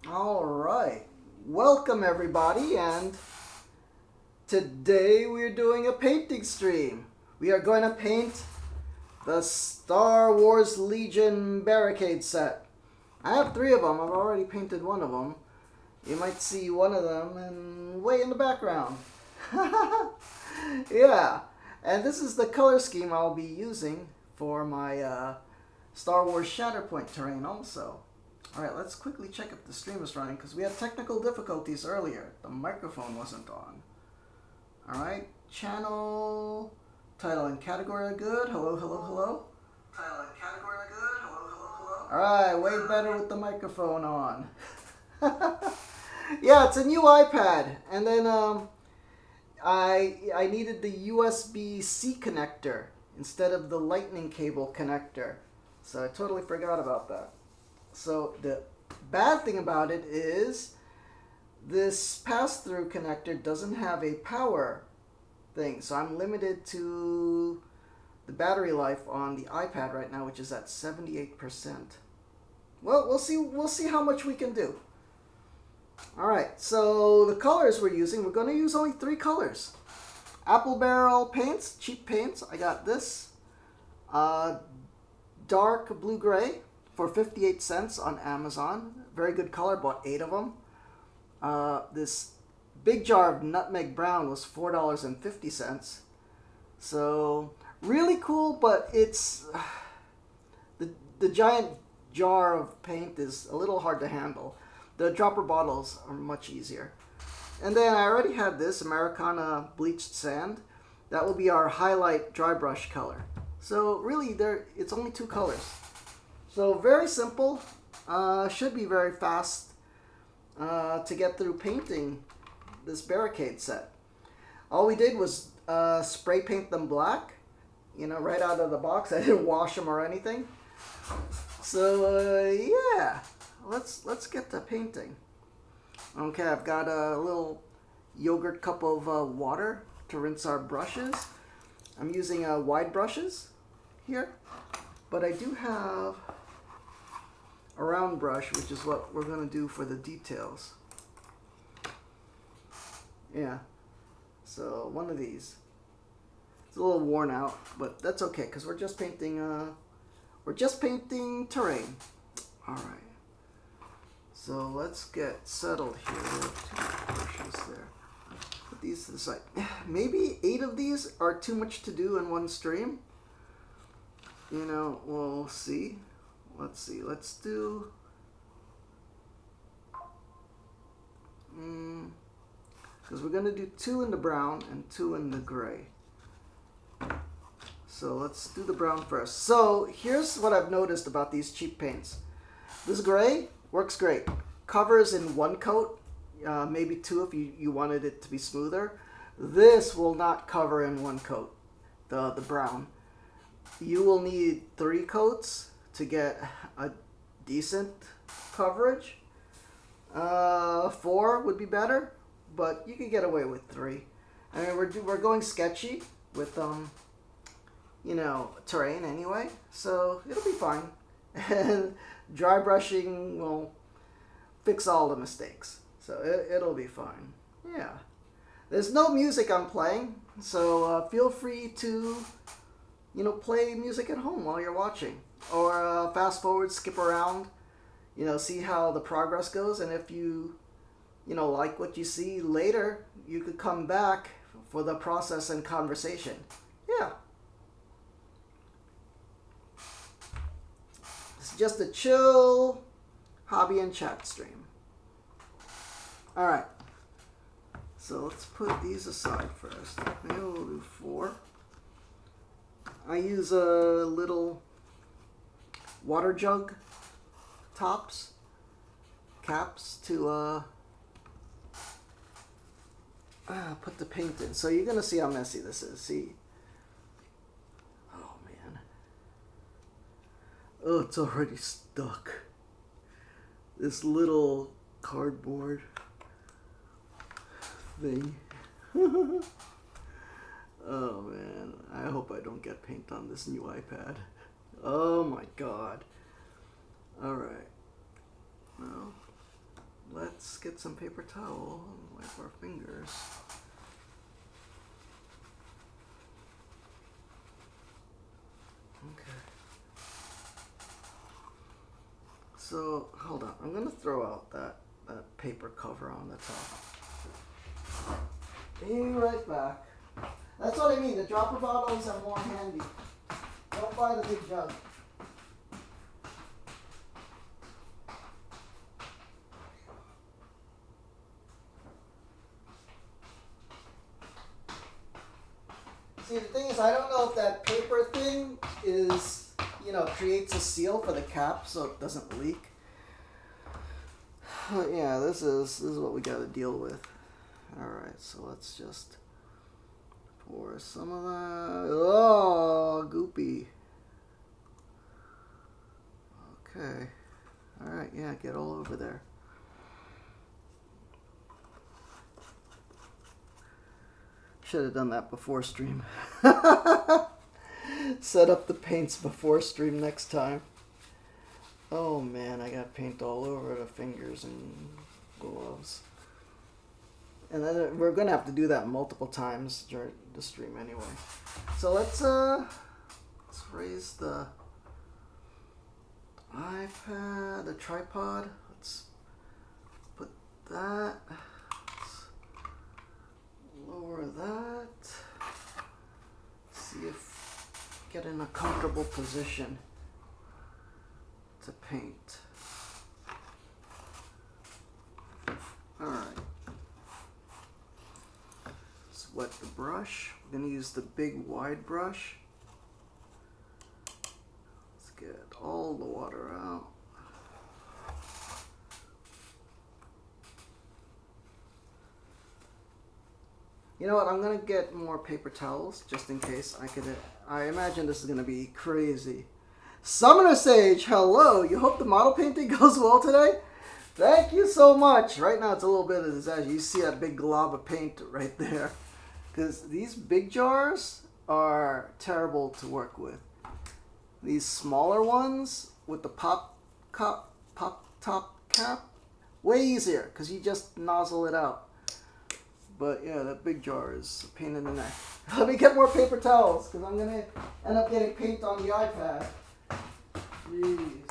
All right. Welcome, everybody, and today we're doing a painting stream. We are going to paint the Star Wars Legion Barricade set. I have three of them. I've already painted one of them. You might see one of them way in the background. Yeah. And this is the color scheme I'll be using for my Star Wars Shatterpoint terrain also. Alright, let's quickly check if the stream is running because we had technical difficulties earlier. The microphone wasn't on. Alright, channel, title and category are good. Hello, hello, hello. Title and category are good. Hello, hello, hello. Alright, way better with the microphone on. Yeah, it's a new iPad. And then I needed the USB-C connector instead of the lightning cable connector. So I totally forgot about that. So the bad thing about it is this pass-through connector doesn't have a power thing. So I'm limited to the battery life on the iPad right now, which is at 78%. Well, we'll see how much we can do. All right, so the colors we're using, we're going to use only three colors. Apple Barrel paints, cheap paints. I got this dark blue-gray for 58 cents on Amazon. Very good color, bought 8 of them. This big jar of nutmeg brown was $4.50. So really cool, but it's the giant jar of paint is a little hard to handle. The dropper bottles are much easier. And then I already had this Americana bleached sand. That will be our highlight dry brush color. So really, it's only 2 colors. So very simple. Should be very fast to get through painting this Barricade set. All we did was spray paint them black, right out of the box. I didn't wash them or anything. So yeah, let's get to painting. Okay, I've got a little yogurt cup of water to rinse our brushes. I'm using wide brushes here, but I do have a round brush, which is what we're going to do for the details. Yeah, so one of these. It's a little worn out, but that's okay because we're just painting terrain. All right. So let's get settled here. We have 2 brushes there. Put these to the side. Maybe 8 of these are too much to do in one stream. We'll see. Let's see. Let's do. Because we're going to do 2 in the brown and 2 in the gray. So let's do the brown first. So here's what I've noticed about these cheap paints. This gray works great. Covers in 1 coat, maybe 2 if you wanted it to be smoother. This will not cover in 1 coat, the brown. You will need 3 coats to get a decent coverage. 4 would be better, but you could get away with 3. I mean, we're going sketchy with terrain anyway, so it'll be fine. And dry brushing will fix all the mistakes, so it'll be fine. Yeah, there's no music I'm playing, so feel free to play music at home while you're watching, or fast forward, skip around, see how the progress goes, and if you like what you see later, you could come back for the process and conversation. Yeah. It's just a chill hobby and chat stream. Alright. So let's put these aside first. Maybe we'll do 4. I use a little water jug caps to put the paint in. So you're going to see how messy this is. See? Oh, man. Oh, it's already stuck. This little cardboard thing. Oh, man. I hope I don't get paint on this new iPad. Oh, my God. All right. No. get some paper towel and wipe our fingers. Okay. So, hold on. I'm going to throw out that paper cover on the top. Be right back. That's what I mean. The dropper bottles are more handy. Don't buy the big jug. See, the thing is, I don't know if that paper thing is, creates a seal for the cap so it doesn't leak. But yeah, this is what we got to deal with. All right, so let's just pour some of that. Oh, goopy. Okay. All right, yeah, get all over there. Should have done that before stream. Set up the paints before stream next time. Oh man, I got paint all over the fingers and gloves. And then we're gonna have to do that multiple times during the stream anyway. So let's raise the iPad, the tripod. Let's put that. Lower that. See if get in a comfortable position to paint. Alright. Let's wet the brush. We're going to use the big wide brush. Let's get all the water out. You know what, I'm going to get more paper towels, just in case. I imagine this is going to be crazy. Summoner Sage, hello! You hope the model painting goes well today? Thank you so much! Right now it's a little bit of a disaster. You see that big glob of paint right there. Because these big jars are terrible to work with. These smaller ones with the pop top cap, way easier, because you just nozzle it out. But yeah, that big jar is a pain in the neck. Let me get more paper towels, because I'm going to end up getting paint on the iPad. Jeez.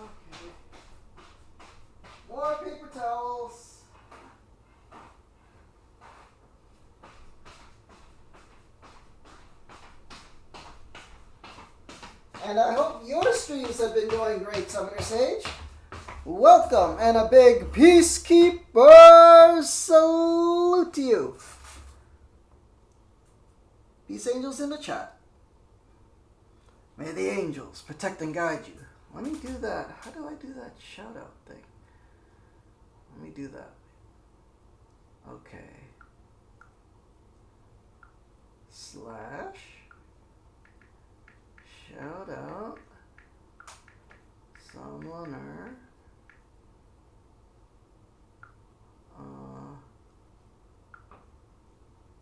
Okay. More paper towels. And I hope your streams have been going great, Summoner Sage. Welcome, and a big Peacekeeper salute to you. Peace angels in the chat. May the angels protect and guide you. Let me do that. How do I do that shout out thing? Let me do that. Okay. Slash. Shout out. Summoner.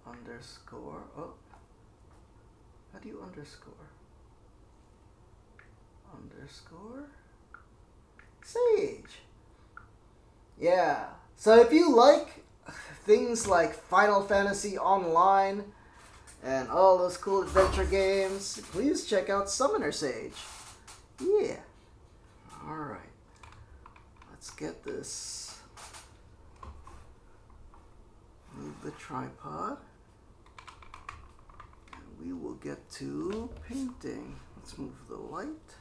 Underscore. Oh. How do you underscore? Underscore Sage. Yeah. So if you like things like Final Fantasy Online and all those cool adventure games, please check out Summoner Sage. Yeah. Alright. Let's get this. Move the tripod. And we will get to painting. Let's move the light.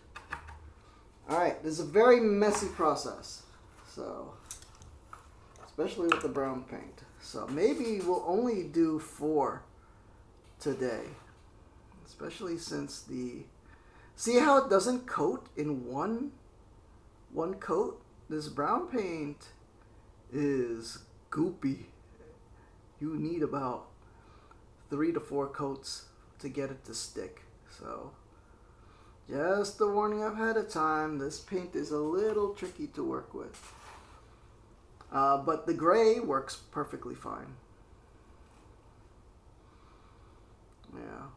Alright, this is a very messy process. So, especially with the brown paint. So maybe we'll only do 4 today. Especially since the... See how it doesn't coat in one coat? This brown paint is goopy. You need about 3 to 4 coats to get it to stick. So, just a warning ahead of time, this paint is a little tricky to work with. But the gray works perfectly fine. Yeah.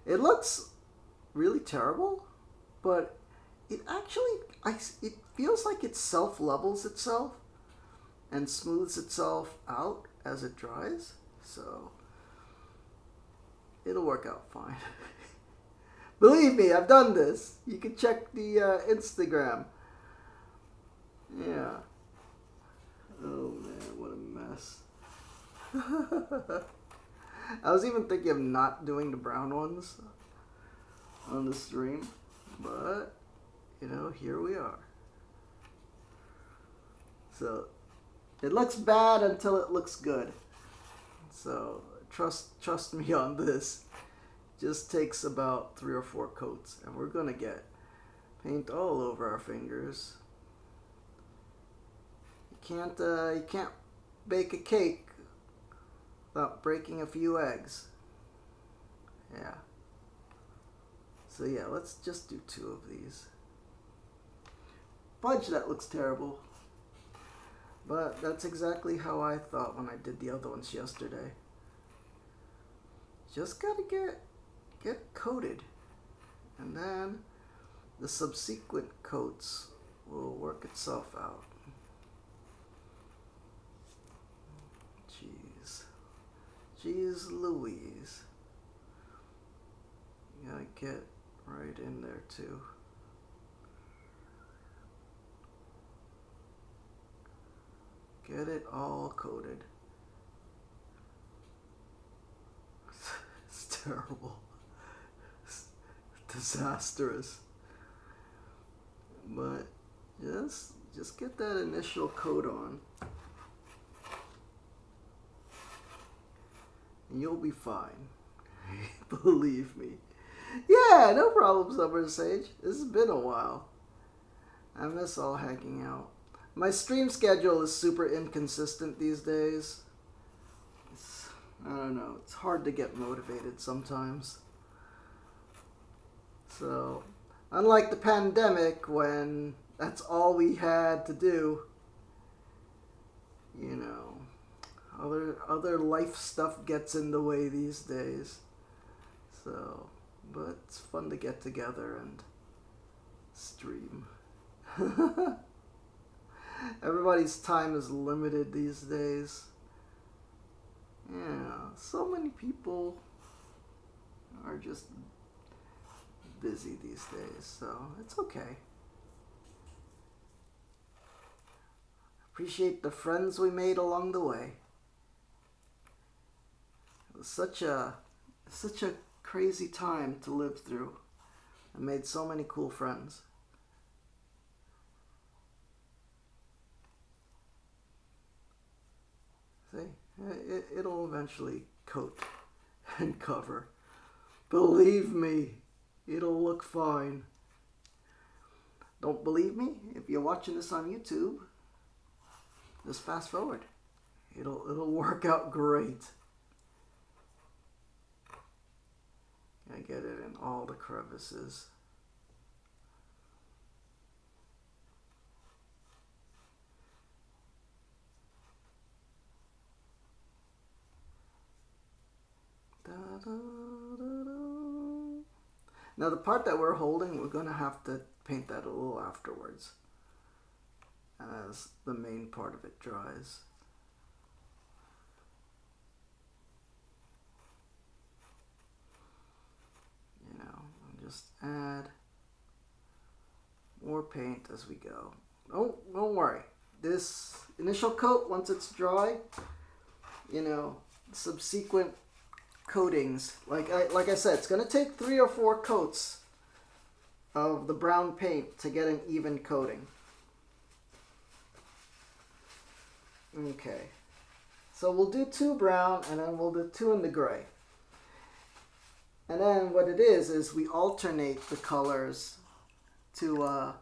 It looks really terrible, but it actually, it feels like it self-levels itself and smooths itself out as it dries. So it'll work out fine. Believe me, I've done this. You can check the Instagram. Yeah. Oh man, what a mess. I was even thinking of not doing the brown ones on the stream, but you know, here we are. So it looks bad until it looks good. So trust me on this. Just takes about 3 or 4 coats, and we're gonna get paint all over our fingers. You can't bake a cake without breaking a few eggs. Yeah. So yeah, let's just do 2 of these. Fudge, that looks terrible. But that's exactly how I thought when I did the other ones yesterday. Just gotta get coated, and then the subsequent coats will work itself out. Jeez Louise. You gotta get right in there too. Get it all coated. It's terrible. It's disastrous. But just get that initial coat on, and you'll be fine. Believe me. Yeah, no problem, Summer Sage. This has been a while. I miss all hanging out. My stream schedule is super inconsistent these days. I don't know. It's hard to get motivated sometimes. So, unlike the pandemic when that's all we had to do, you know, other life stuff gets in the way these days. So, but it's fun to get together and stream. Everybody's time is limited these days. Yeah, so many people are just busy these days, so it's okay. Appreciate the friends we made along the way. It was such a crazy time to live through. I made so many cool friends. See, it'll eventually coat and cover. Believe me, it'll look fine. Don't believe me? If you're watching this on YouTube, just fast forward. It'll work out great. I get it in all the crevices. Now the part that we're holding, we're going to have to paint that a little afterwards as the main part of it dries. You know, and just add more paint as we go. Don't worry. This initial coat, once it's dry, you know, subsequent coatings, like I said, it's going to take 3 or 4 coats of the brown paint to get an even coating. Okay, so we'll do 2 brown, and then we'll do 2 in the gray. And then what it is we alternate the colors to,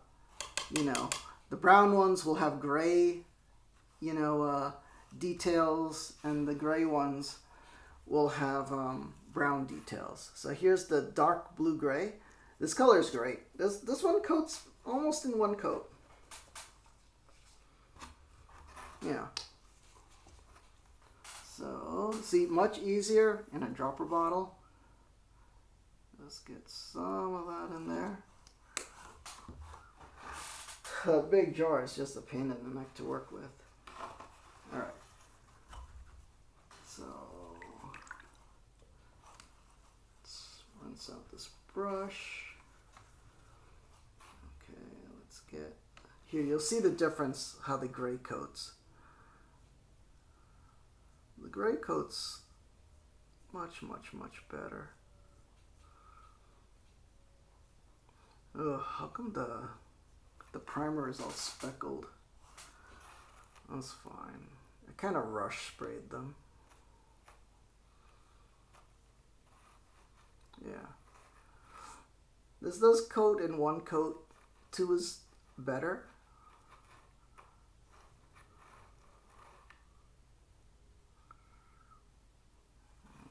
you know, the brown ones will have gray, you know, details, and the gray ones will have brown details. So here's the dark blue gray. This color is great. This one coats almost in one coat. Yeah. So see, much easier in a dropper bottle. Let's get some of that in there. A big jar is just a pain in the neck to work with. All right. So let's rinse out this brush. Okay, let's get here. You'll see the difference how the gray coats. The gray coat's much better. Ugh, how come the primer is all speckled? That's fine. I kind of rush sprayed them. Yeah. This does coat in one coat. Two is better.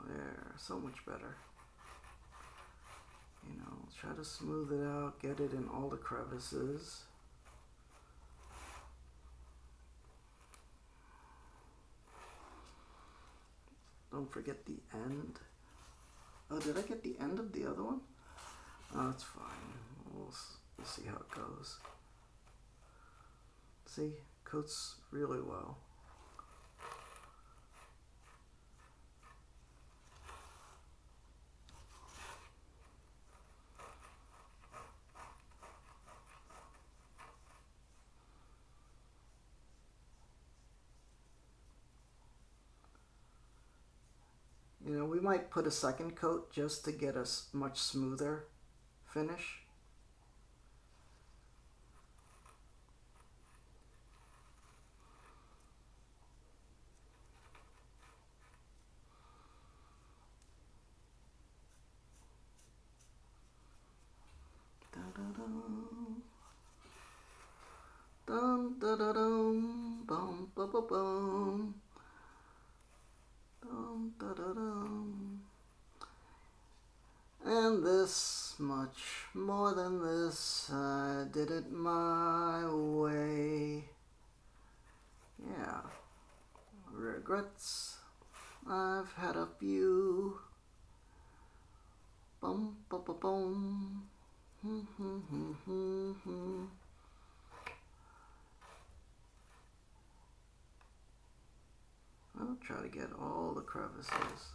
There, so much better. You know, try to smooth it out, get it in all the crevices. Don't forget the end. Oh, did I get the end of the other one? Oh, that's fine. We'll see how it goes. See, coats really well. You know, we might put a second coat just to get a much smoother finish. Dum da da dum bum ba ba bum. Dum da da dum. And this much more than this, I did it my way. Yeah. Regrets, I've had a few. Bum ba ba bum. I'll try to get all the crevices.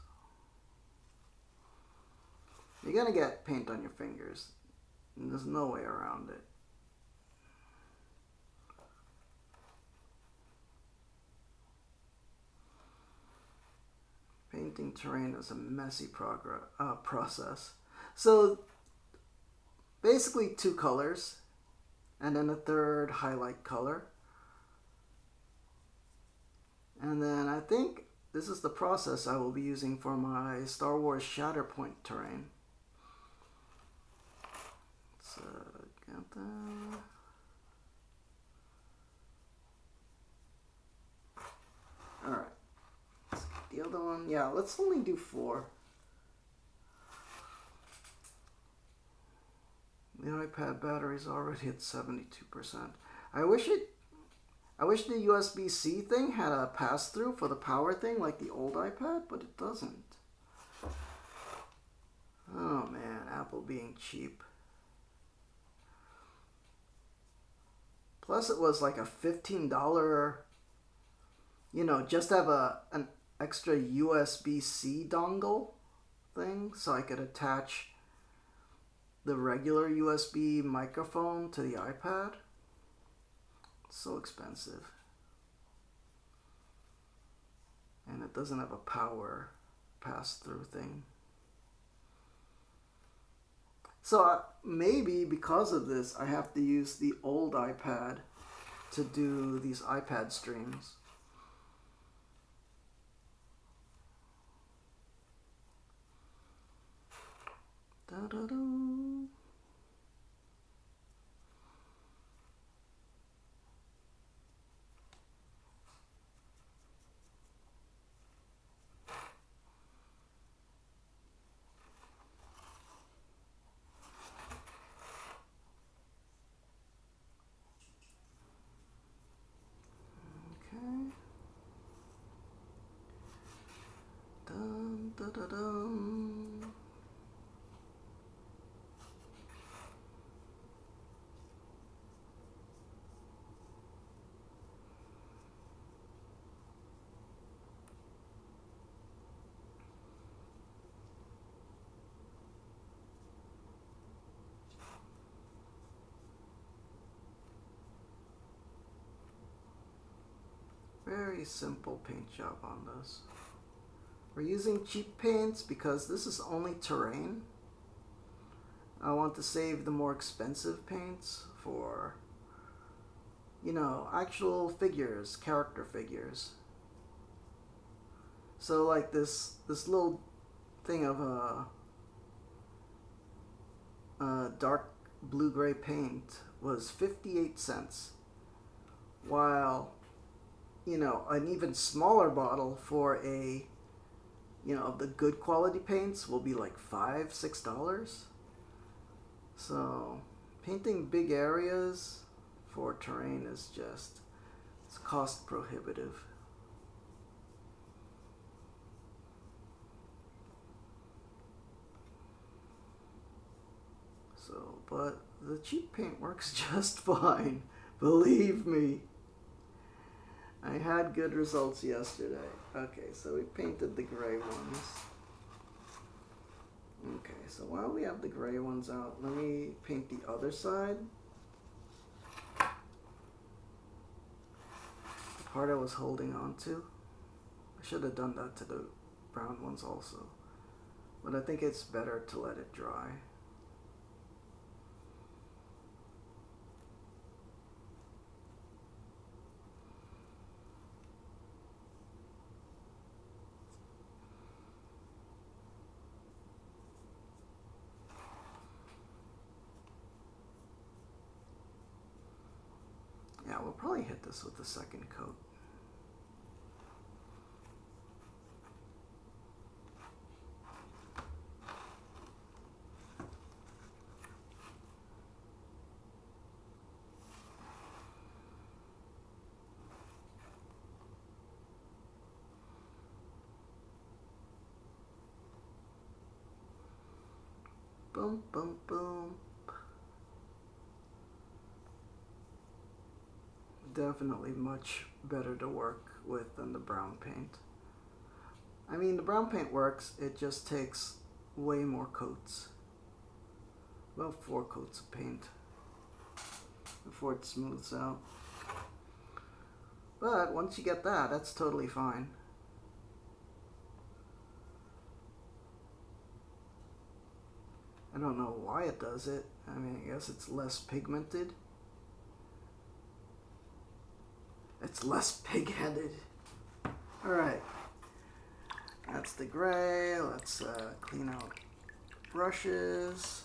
You're gonna get paint on your fingers, and there's no way around it. Painting terrain is a messy process. So basically 2 colors, and then a third highlight color. And then I think this is the process I will be using for my Star Wars Shatterpoint terrain. Let's get that. Alright. Let's get the other one. Yeah, let's only do 4. The iPad battery is already at 72%. I wish the USB-C thing had a pass-through for the power thing like the old iPad, but it doesn't. Oh man, Apple being cheap. Plus it was like a $15, you know, just have an extra USB-C dongle thing so I could attach the regular USB microphone to the iPad. It's so expensive. And it doesn't have a power pass-through thing. So maybe because of this, I have to use the old iPad to do these iPad streams. Da-da-da. Dun, da, da, dum. pretty simple paint job on this. We're using cheap paints because this is only terrain. I want to save the more expensive paints for, you know, actual figures, character figures. So like this little thing of a dark blue-gray paint was 58 cents, while, you know, an even smaller bottle for a, you know, of the good quality paints will be like $5-6. So painting big areas for terrain is just, it's cost prohibitive. So, but the cheap paint works just fine, believe me. I had good results yesterday. Okay, so we painted the gray ones. Okay, so while we have the gray ones out, let me paint the other side. The part I was holding on to. I should have done that to the brown ones also. But I think it's better to let it dry. Yeah, we'll probably hit this with the second coat. Boom, boom, boom. Definitely much better to work with than the brown paint. I mean, the brown paint works, it just takes way more coats. About 4 coats of paint before it smooths out. But once you get that, that's totally fine. I don't know why it does it. I mean, I guess it's less pigmented. It's less pig-headed. Alright. That's the gray. Let's clean out brushes.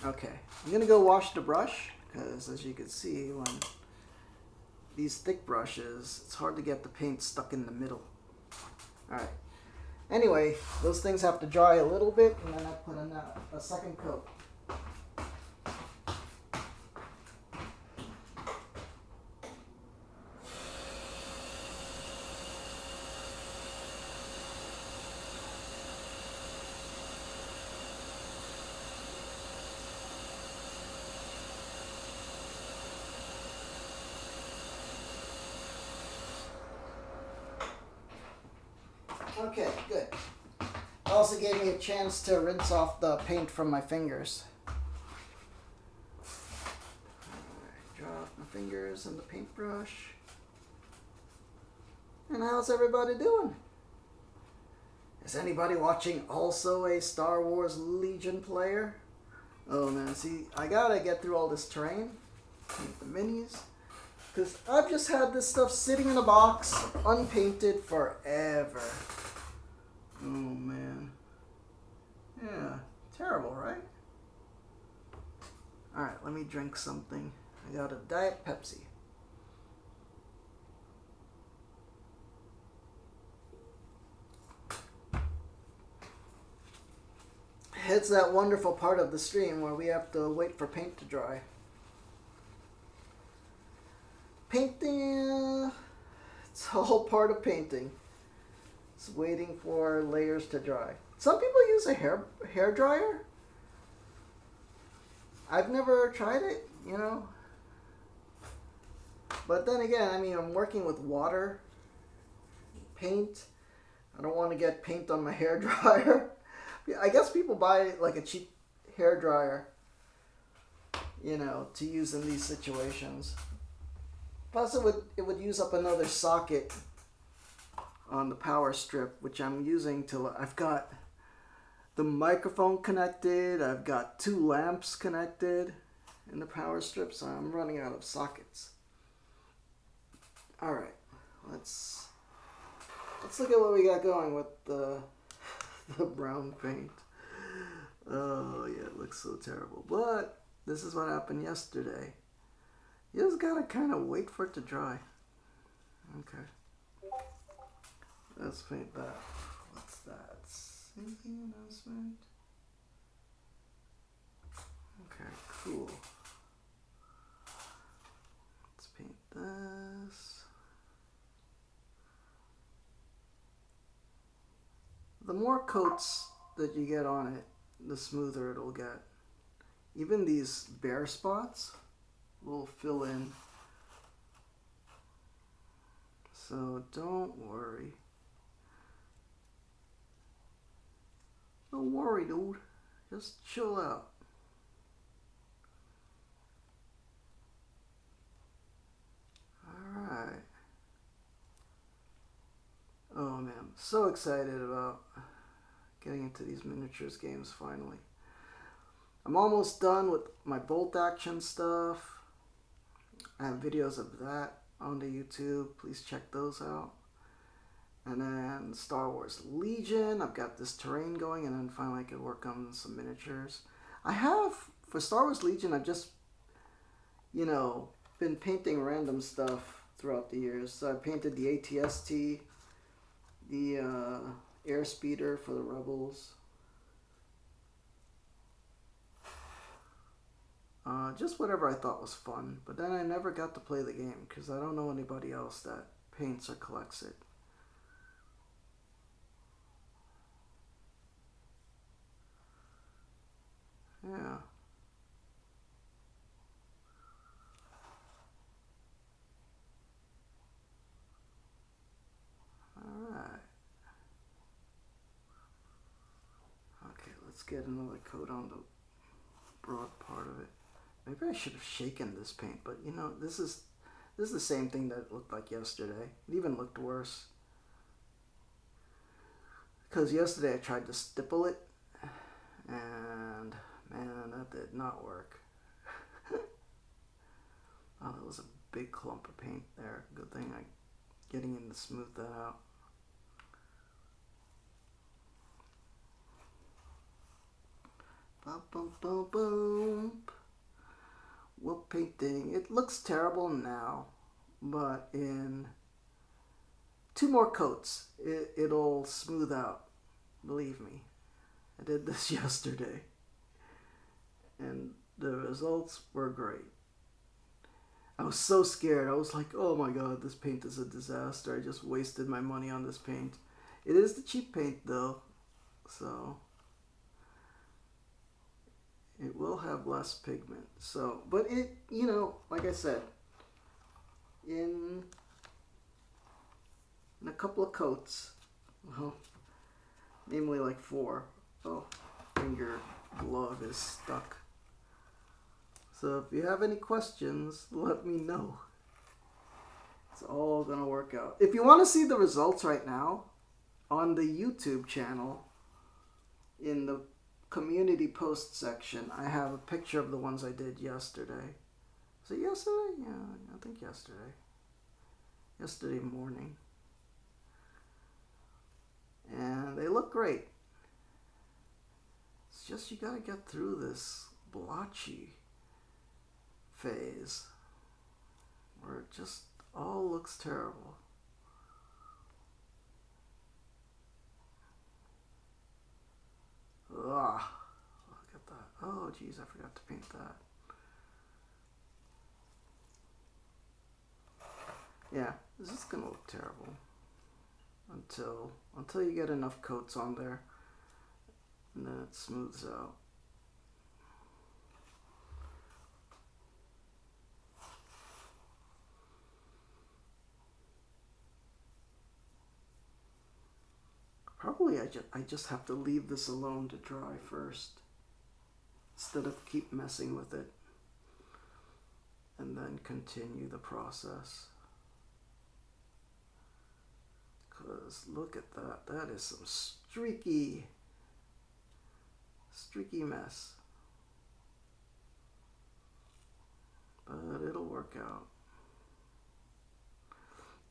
Okay. I'm going to go wash the brush, because as you can see, when these thick brushes, it's hard to get the paint stuck in the middle. Alright. Anyway, those things have to dry a little bit, and then I put in a second coat. Okay, good. It also gave me a chance to rinse off the paint from my fingers. Alright, draw off my fingers and the paintbrush. And how's everybody doing? Is anybody watching also a Star Wars Legion player? Oh man, see, I gotta get through all this terrain. Paint the minis. Because I've just had this stuff sitting in a box, unpainted forever. Oh man. Yeah, terrible, right? Alright, let me drink something. I got a Diet Pepsi. It's that wonderful part of the stream where we have to wait for paint to dry. Painting, it's all part of painting. It's waiting for layers to dry. Some people use a hair dryer. I've never tried it, you know. But then again, I mean, I'm working with water, paint. I don't want to get paint on my hair dryer. I guess people buy like a cheap hair dryer, you know, to use in these situations. Plus, it would use up another socket on the power strip, which I'm using till I've got the microphone connected. I've got 2 lamps connected in the power strip, so I'm running out of sockets. All right, let's look at what we got going with the brown paint. Oh yeah, it looks so terrible. But this is what happened yesterday. You just gotta kind of wait for it to dry. Okay. Let's paint that. What's that? Anything announcement? Okay, cool. Let's paint this. The more coats that you get on it, the smoother it'll get. Even these bare spots will fill in. So don't worry. Don't worry, dude. Just chill out. Alright. Oh man, I'm so excited about getting into these miniatures games finally. I'm almost done with my bolt action stuff. I have videos of that on the YouTube. Please check those out. And then Star Wars Legion. I've got this terrain going, and then finally I could work on some miniatures. I have, for Star Wars Legion, I've just, been painting random stuff throughout the years. So I painted the ATST, the airspeeder for the Rebels. Just whatever I thought was fun. But then I never got to play the game because I don't know anybody else that paints or collects it. Yeah. Alright. Okay, let's get another coat on the broad part of it. Maybe I should have shaken this paint, but this is the same thing that it looked like yesterday. It even looked worse. Because yesterday I tried to stipple it, and man, that did not work. Oh, that was a big clump of paint there. Good thing I'm getting in to smooth that out. Boom, boom, boom, boom. We're painting. It looks terrible now, but in 2 more coats, it'll smooth out. Believe me. I did this yesterday, and the results were great. I was so scared. I was like, oh my god, this paint is a disaster. I just wasted my money on this paint. It is the cheap paint though, so it will have less pigment. So, but it, like I said, in a couple of coats, well, namely like 4. Oh, finger glove is stuck. So if you have any questions, let me know. It's all gonna work out. If you want to see the results right now, on the YouTube channel, in the community post section, I have a picture of the ones I did yesterday. Was it yesterday? Yeah, I think yesterday. Yesterday morning. And they look great. It's just you gotta get through this blotchy phase where it just all looks terrible. Ugh, look at that. Oh geez, I forgot to paint that. Yeah, this is gonna look terrible until you get enough coats on there, and then it smooths out. Probably I just have to leave this alone to dry first, instead of keep messing with it. and then continue the process. Because look at that. That is some streaky mess. But it'll work out.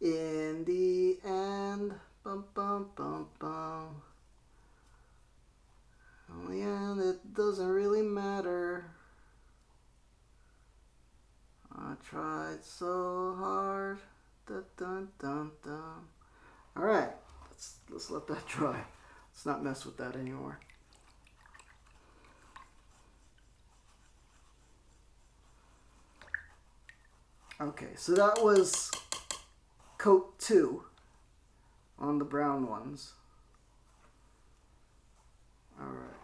In the end, bum bum bum bum. In the end, it doesn't really matter. I tried so hard. Dun dun dun dun. All right, let's let that dry. Let's not mess with that anymore. Okay, so that was coat 2 on the brown ones. All right,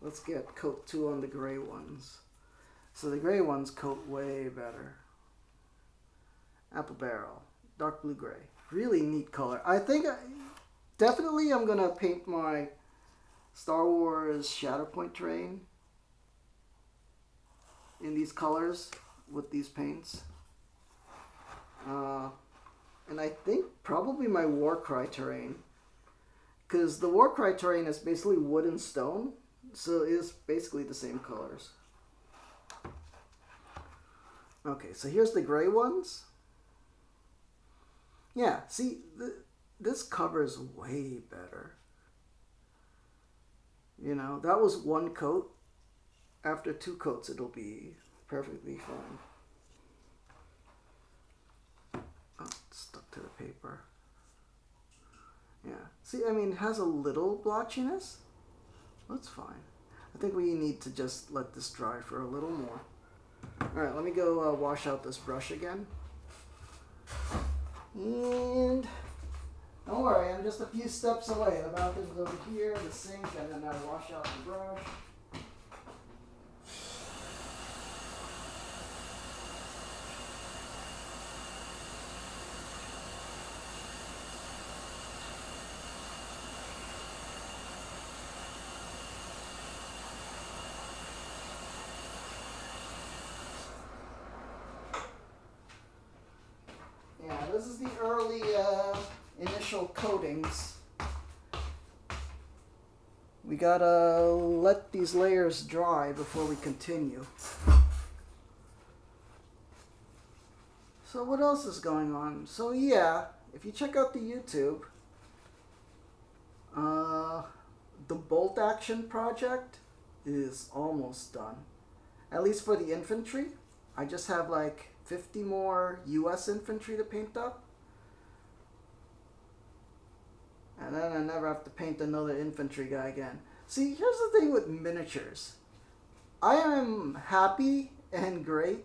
let's get coat 2 on the gray ones. So the gray ones coat way better. Apple barrel, dark blue gray. Really neat color. I think definitely I'm gonna paint my Star Wars Shatterpoint terrain in these colors with these paints. And I think probably my Warcry terrain, because the Warcry terrain is basically wood and stone, so it's basically the same colors. Okay, so here's the gray ones. Yeah, see, this covers way better. You know, that was one coat. After 2 coats, it'll be perfectly fine. Oh, it's stuck to the paper. Yeah, see, I mean, it has a little blotchiness. That's fine. I think we need to just let this dry for a little more. All right, let me go wash out this brush again. And don't worry, I'm just a few steps away. The bathroom's over here, the sink, and then I wash out the brush. This is the early initial coatings. We gotta let these layers dry before we continue. So what else is going on? So yeah, if you check out the YouTube, the bolt action project is almost done. At least for the infantry. I just have like 50 more US infantry to paint up. And then I never have to paint another infantry guy again. See, here's the thing with miniatures. I am happy and great,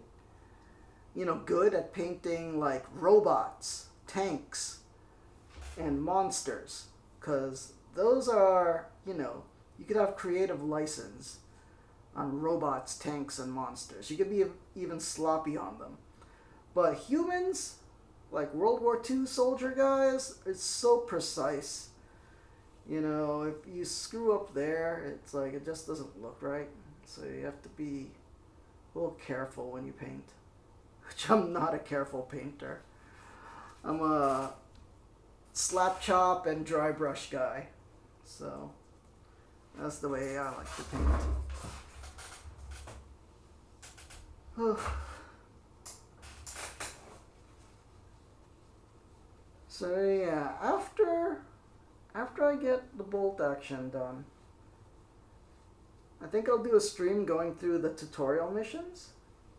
good at painting like robots, tanks, and monsters. Because those are, you could have creative license on robots, tanks, and monsters. You could be even sloppy on them. But humans, like World War II soldier guys, it's so precise. If you screw up there, it's like it just doesn't look right. So you have to be a little careful when you paint. Which I'm not a careful painter. I'm a slap chop and dry brush guy. So that's the way I like to paint. So yeah, after I get the bolt action done, I think I'll do a stream going through the tutorial missions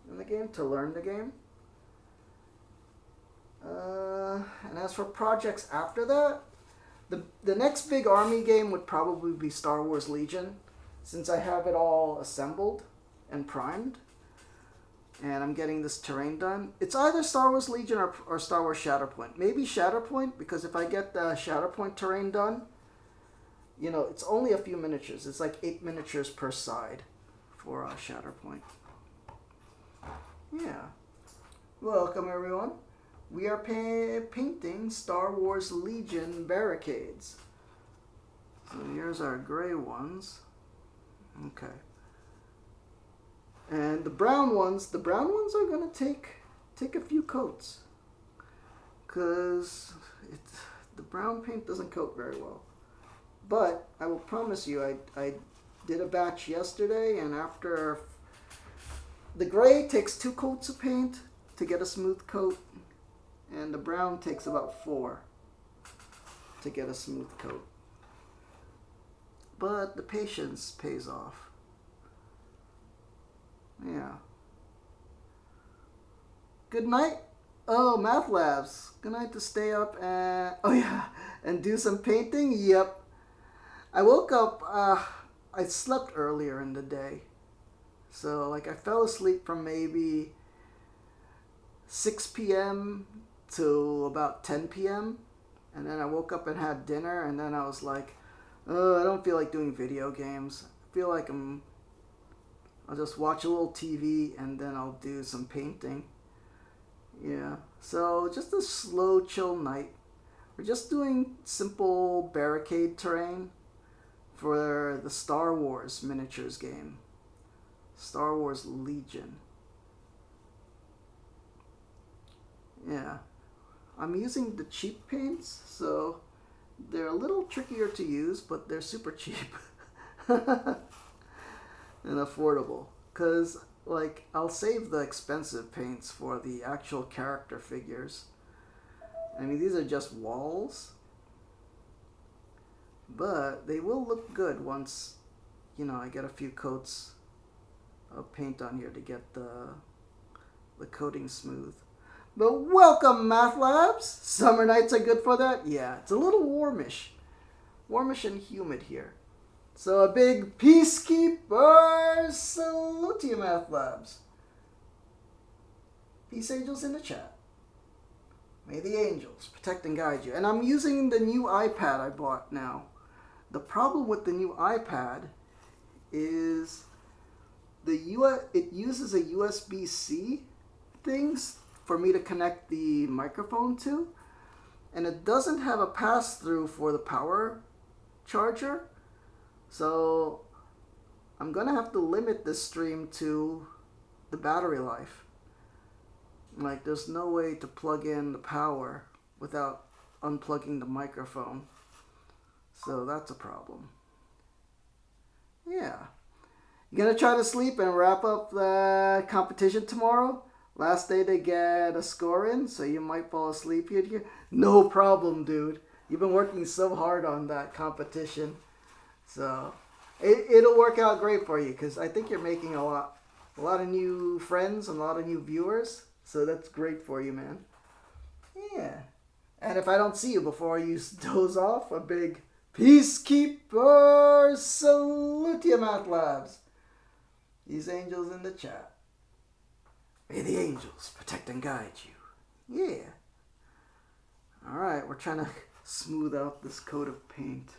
in the game to learn the game. And as for projects after that, the next big army game would probably be Star Wars Legion, since I have it all assembled and primed. And I'm getting this terrain done. It's either Star Wars Legion or Star Wars Shatterpoint. Maybe Shatterpoint, because if I get the Shatterpoint terrain done, it's only a few miniatures. It's like 8 miniatures per side for Shatterpoint. Yeah. Welcome, everyone. We are painting Star Wars Legion Barricades. So here's our gray ones. Okay. And the brown ones are gonna take a few coats, because the brown paint doesn't coat very well. But I will promise you, I did a batch yesterday, and after the gray takes 2 coats of paint to get a smooth coat, and the brown takes about 4 to get a smooth coat. But the patience pays off. Yeah. Good night. Oh, math labs. Good night to stay up and and do some painting. Yep. I woke up. I slept earlier in the day, so like I fell asleep from maybe 6 p.m. to about 10 p.m. and then I woke up and had dinner, and then I was like, I don't feel like doing video games. I feel like I'll just watch a little TV and then I'll do some painting. Yeah, so just a slow, chill night. We're just doing simple barricade terrain for the Star Wars miniatures game. Star Wars Legion. Yeah. I'm using the cheap paints, so they're a little trickier to use, but they're super cheap. And affordable. Because, like, I'll save the expensive paints for the actual character figures. I mean, these are just walls. But they will look good once, I get a few coats of paint on here to get the coating smooth. But welcome, Math Labs! Summer nights are good for that? Yeah, it's a little warmish. Warmish and humid here. So a big peacekeeper salute to you, Math Labs. Peace angels in the chat. May the angels protect and guide you. And I'm using the new iPad I bought now. The problem with the new iPad is it uses a USB-C things for me to connect the microphone to, and it doesn't have a pass-through for the power charger. So I'm gonna have to limit this stream to the battery life. Like, there's no way to plug in the power without unplugging the microphone. So that's a problem. Yeah. You gonna try to sleep and wrap up the competition tomorrow? Last day to get a score in, so you might fall asleep here. No problem, dude. You've been working so hard on that competition. So it'll work out great for you, because I think you're making a lot of new friends and a lot of new viewers. So that's great for you, man. Yeah. And if I don't see you before you doze off, a big peacekeeper salute to you, Math Labs. These angels in the chat. May the angels protect and guide you. Yeah. Alright, we're trying to smooth out this coat of paint.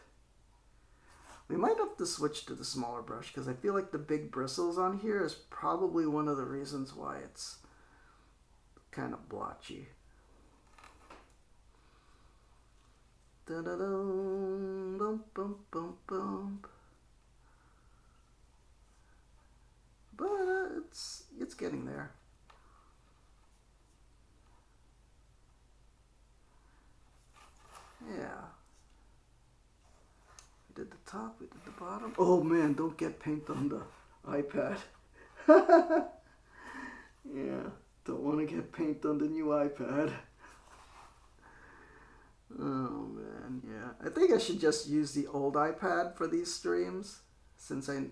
We might have to switch to the smaller brush, because I feel like the big bristles on here is probably one of the reasons why it's kind of blotchy. Da-da-dum, bum, bum, bum, bum. But it's getting there. Yeah. We did the top, we did the bottom. Oh man, don't get paint on the iPad. Yeah, don't want to get paint on the new iPad. Oh man, yeah. I think I should just use the old iPad for these streams, since I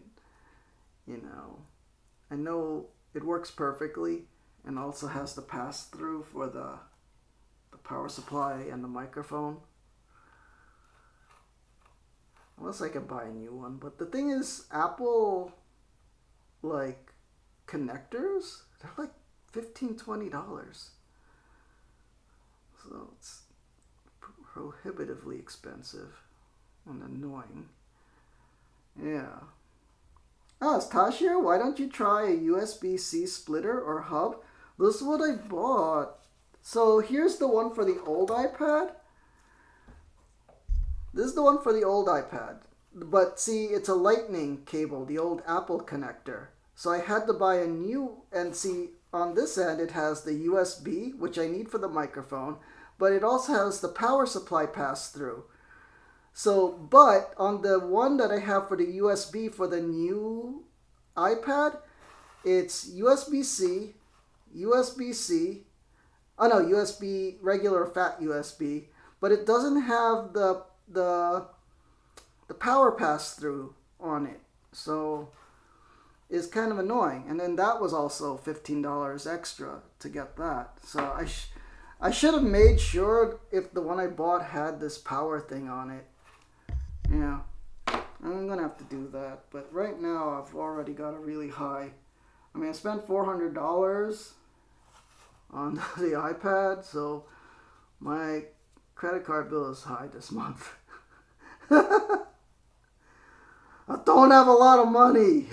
know it works perfectly and also has the pass-through for the power supply and the microphone. Unless I could buy a new one. But the thing is, Apple, like, connectors, they're like $15-$20. So it's prohibitively expensive and annoying. Yeah. Oh, it's Tosh here? Why don't you try a USB-C splitter or hub? This is what I bought. So here's the one for the old iPad. This is the one for the old iPad. But see, it's a lightning cable, the old Apple connector. So I had to buy a new, and see, on this end it has the USB, which I need for the microphone, but it also has the power supply pass through. So, but on the one that I have for the USB for the new iPad, it's USB-C, USB-C, oh no, USB, regular fat USB, but it doesn't have the power pass through on it. So it's kind of annoying. And then that was also $15 extra to get that. So I should have made sure if the one I bought had this power thing on it. Yeah, I'm gonna have to do that. But right now I've already got a really high. I mean, I spent $400 on the iPad, so my credit card bill is high this month. I don't have a lot of money.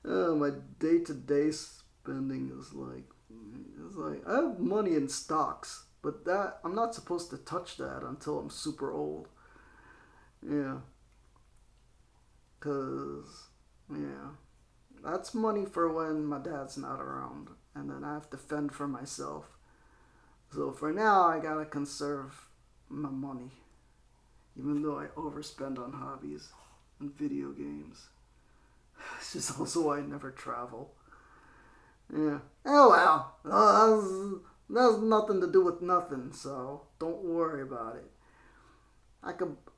My day-to-day spending is like, I have money in stocks, but that I'm not supposed to touch that until I'm super old. Yeah. Yeah, that's money for when my dad's not around, and then I have to fend for myself. So for now, I gotta conserve my money, even though I overspend on hobbies and video games. It's just also why I never travel. Yeah. Oh well, that's nothing to do with nothing, so don't worry about it.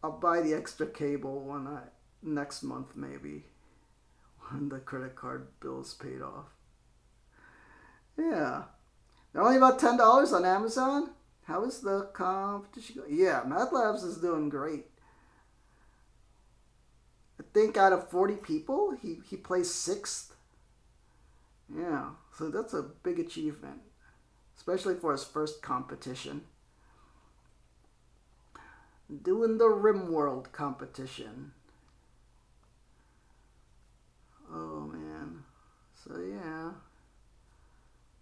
I'll buy the extra cable next month maybe, when the credit card bill's paid off. Yeah. They're only about $10 on Amazon. How is the competition going? Yeah, Math Labs is doing great. I think out of 40 people, he placed 6th. Yeah, so that's a big achievement, especially for his first competition. Doing the RimWorld competition. Oh man. So yeah.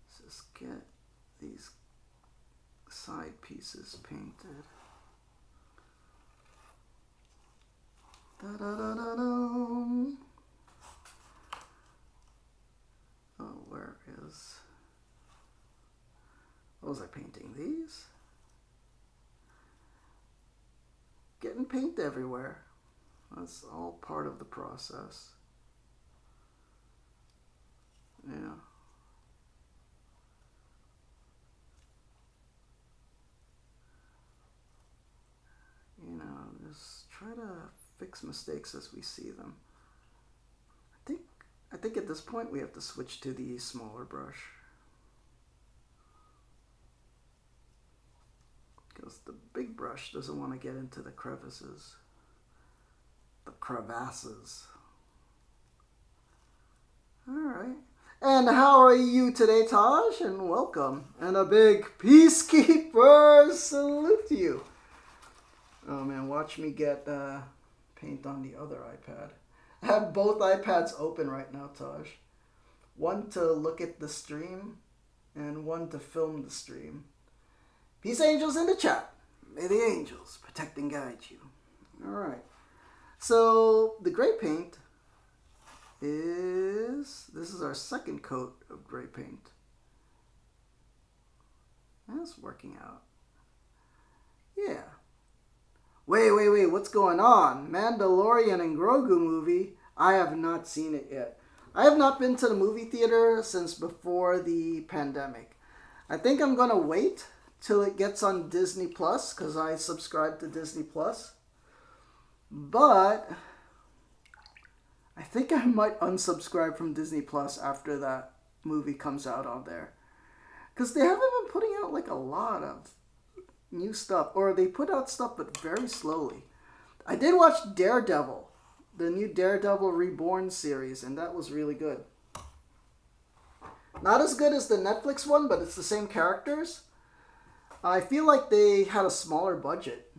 Let's just get these side pieces painted. Da-da-da-da-dum. Oh, where is... What was I painting? These? Getting paint everywhere. That's all part of the process. Yeah. You know, just try to fix mistakes as we see them. I think at this point we have to switch to the smaller brush, because the big brush doesn't want to get into the crevasses. The crevasses. Alright. And how are you today, Taj? And welcome. And a big Peacekeeper salute to you. Oh man, watch me get paint on the other iPad. I have both iPads open right now, Taj. One to look at the stream, and one to film the stream. Peace angels in the chat. May the angels protect and guide you. Alright. So, the gray paint this is our second coat of gray paint. That's working out. Yeah. Wait, what's going on? Mandalorian and Grogu movie? I have not seen it yet. I have not been to the movie theater since before the pandemic. I think I'm gonna wait till it gets on Disney Plus, because I subscribe to Disney Plus. But I think I might unsubscribe from Disney Plus after that movie comes out on there. Because they haven't been putting out like a lot of new stuff. Or they put out stuff but very slowly. I did watch Daredevil, the new Daredevil Reborn series, and that was really good. Not as good as the Netflix one, but it's the same characters. I feel like they had a smaller budget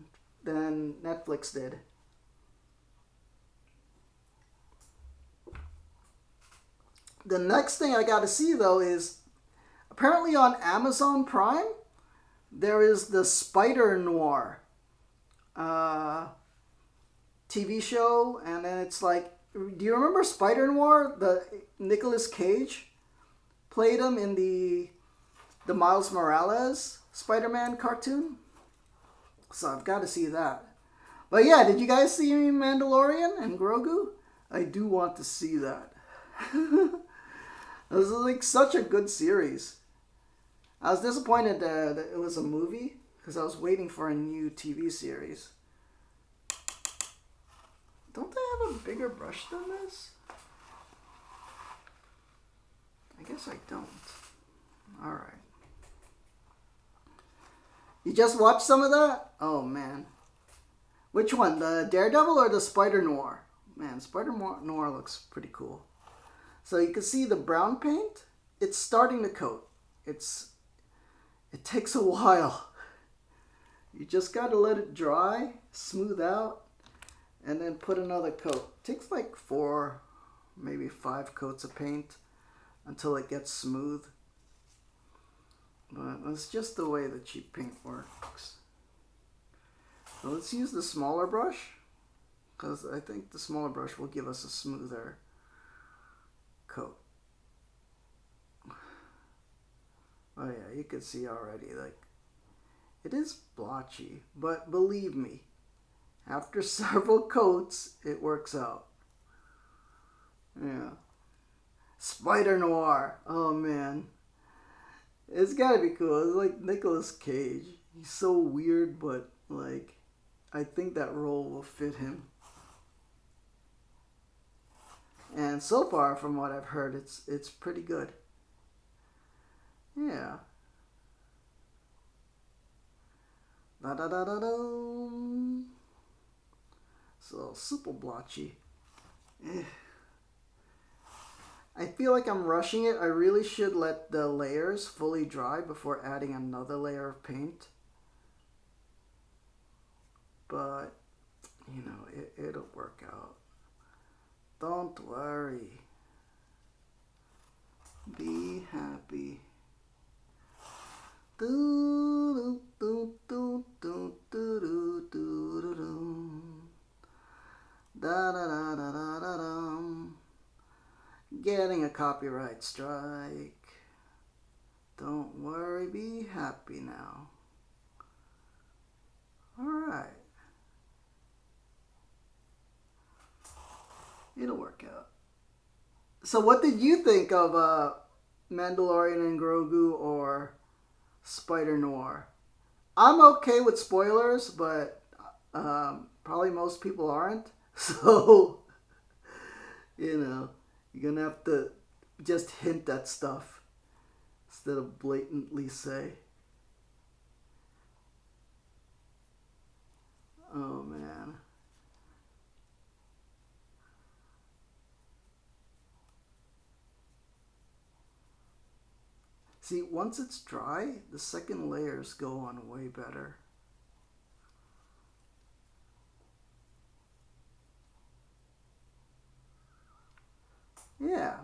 than Netflix did. The next thing I got to see, though, is apparently on Amazon Prime, there is the Spider Noir TV show, and then it's like Do you remember Spider Noir? The Nicolas Cage played him in the Miles Morales Spider-Man cartoon. So I've got to see that. But yeah, did you guys see Mandalorian and Grogu? I do want to see that. This is like such a good series. I was disappointed that it was a movie because I was waiting for a new TV series. Don't they have a bigger brush than this? I guess I don't. Alright. You just watched some of that? Oh man. Which one? The Daredevil or the Spider Noir? Man, Spider Noir looks pretty cool. So you can see the brown paint. It's starting to coat. It takes a while. You just gotta let it dry, smooth out, and then put another coat. It takes like 4, maybe 5 coats of paint until it gets smooth. But that's just the way the cheap paint works. So let's use the smaller brush, because I think the smaller brush will give us a smoother coat. Oh yeah, you can see already, like, it is blotchy, but believe me, after several coats, it works out. Yeah. Spider Noir. Oh man. It's gotta be cool. It's like Nicolas Cage. He's so weird, but like, I think that role will fit him. And so far, from what I've heard, it's pretty good. Yeah. Da da da da da. So super blotchy. I feel like I'm rushing it. I really should let the layers fully dry before adding another layer of paint. But, you know, it'll work out. Don't worry. Be happy. Do do do do do do do do do. Da da da da da da da. Getting a copyright strike. Don't worry, be happy now. Alright. It'll work out. So what did you think of Mandalorian and Grogu or Spider Noir? I'm okay with spoilers, but probably most people aren't. So, you know, you're gonna have to just hint at stuff instead of blatantly say. Oh man. See, once it's dry, the second layers go on way better. Yeah.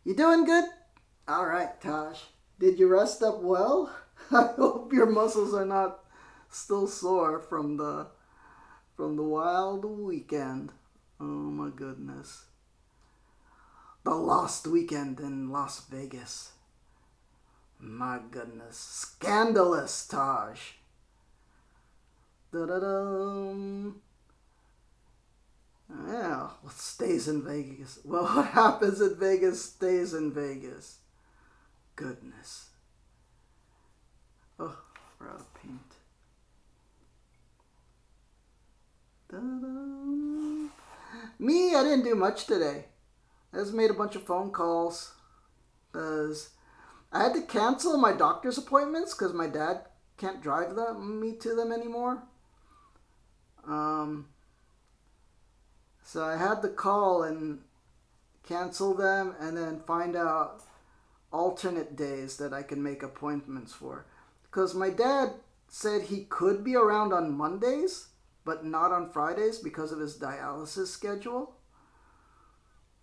You doing good? Alright, Tosh. Did you rest up well? I hope your muscles are not still sore from the wild weekend. Oh my goodness. The lost weekend in Las Vegas. My goodness. Scandalous, Taj. Da-da-dum. Yeah, what stays in Vegas? Well, what happens in Vegas stays in Vegas. Goodness. Oh, we're out of paint. Da-dum. Me, I didn't do much today. I just made a bunch of phone calls. Because I had to cancel my doctor's appointments because my dad can't drive me to them anymore. So I had to call and cancel them and then find out alternate days that I can make appointments for. Because my dad said he could be around on Mondays, but not on Fridays because of his dialysis schedule.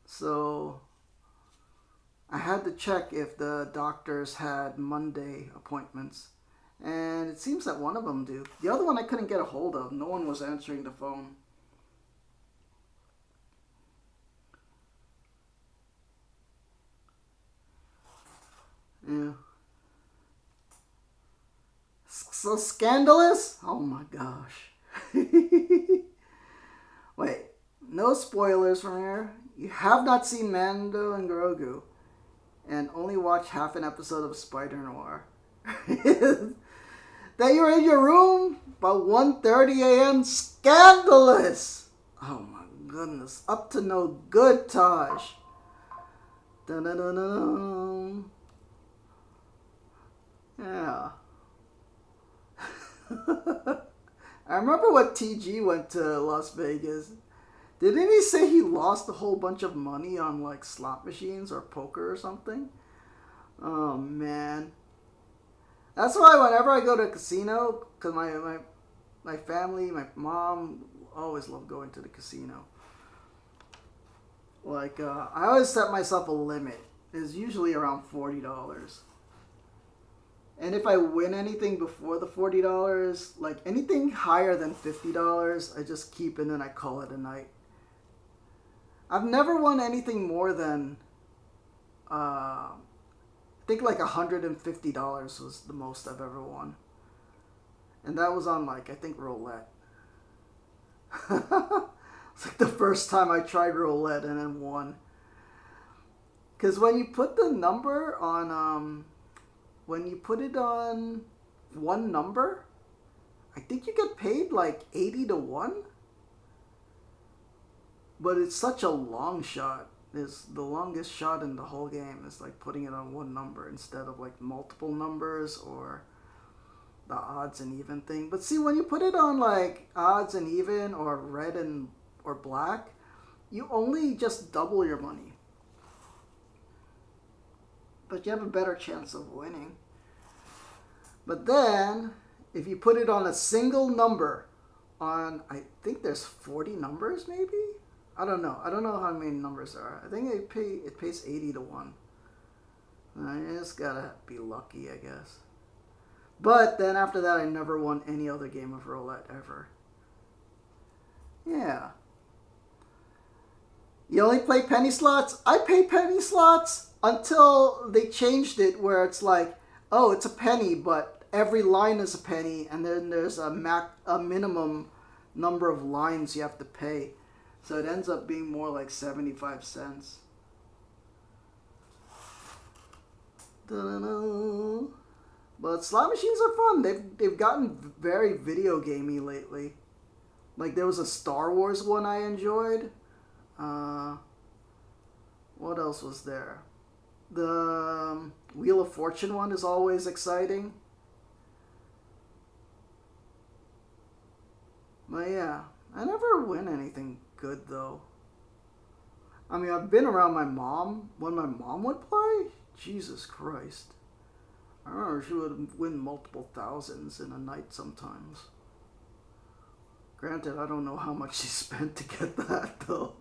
So I had to check if the doctors had Monday appointments. And it seems that one of them do. The other one I couldn't get a hold of. No one was answering the phone. Yeah. So scandalous? Oh my gosh. Wait, no spoilers from here. You have not seen Mando and Grogu, and only watch half an episode of Spider Noir. That you're in your room about 1:30 a.m. Scandalous! Oh my goodness. Up to no good, Taj. Dun-dun-dun-dun. Yeah. I remember when TG went to Las Vegas. Didn't he say he lost a whole bunch of money on like slot machines or poker or something? Oh man. That's why whenever I go to a casino, because my family, my mom always loved going to the casino. Like, I always set myself a limit. It's usually around $40. And if I win anything before the $40, like anything higher than $50, I just keep it and I call it a night. I've never won anything more than, I think like $150 was the most I've ever won. And that was on like, I think roulette. It's like the first time I tried roulette and then won. Because when you put the number on, when you put it on one number, I think you get paid like 80 to 1. But it's such a long shot. It's the longest shot in the whole game is like putting it on one number instead of like multiple numbers or the odds and even thing. But see, when you put it on like odds and even or red and or black, you only just double your money. But you have a better chance of winning. But then, if you put it on a single number, on, I think there's 40 numbers maybe? I don't know. I don't know how many numbers there are. I think it pays 80 to 1. I just gotta be lucky, I guess. But then after that, I never won any other game of roulette ever. Yeah. You only play penny slots? I pay penny slots until they changed it where it's like, oh, it's a penny, but every line is a penny, and then there's a minimum number of lines you have to pay. So it ends up being more like 75 cents. Da-da-da. But slot machines are fun. They've gotten very video gamey lately. Like there was a Star Wars one I enjoyed. What else was there? The Wheel of Fortune one is always exciting. But yeah, I never win anything good though. I mean, I've been around my mom. When my mom would play, Jesus Christ. I remember she would win multiple thousands in a night sometimes. Granted, I don't know how much she spent to get that though.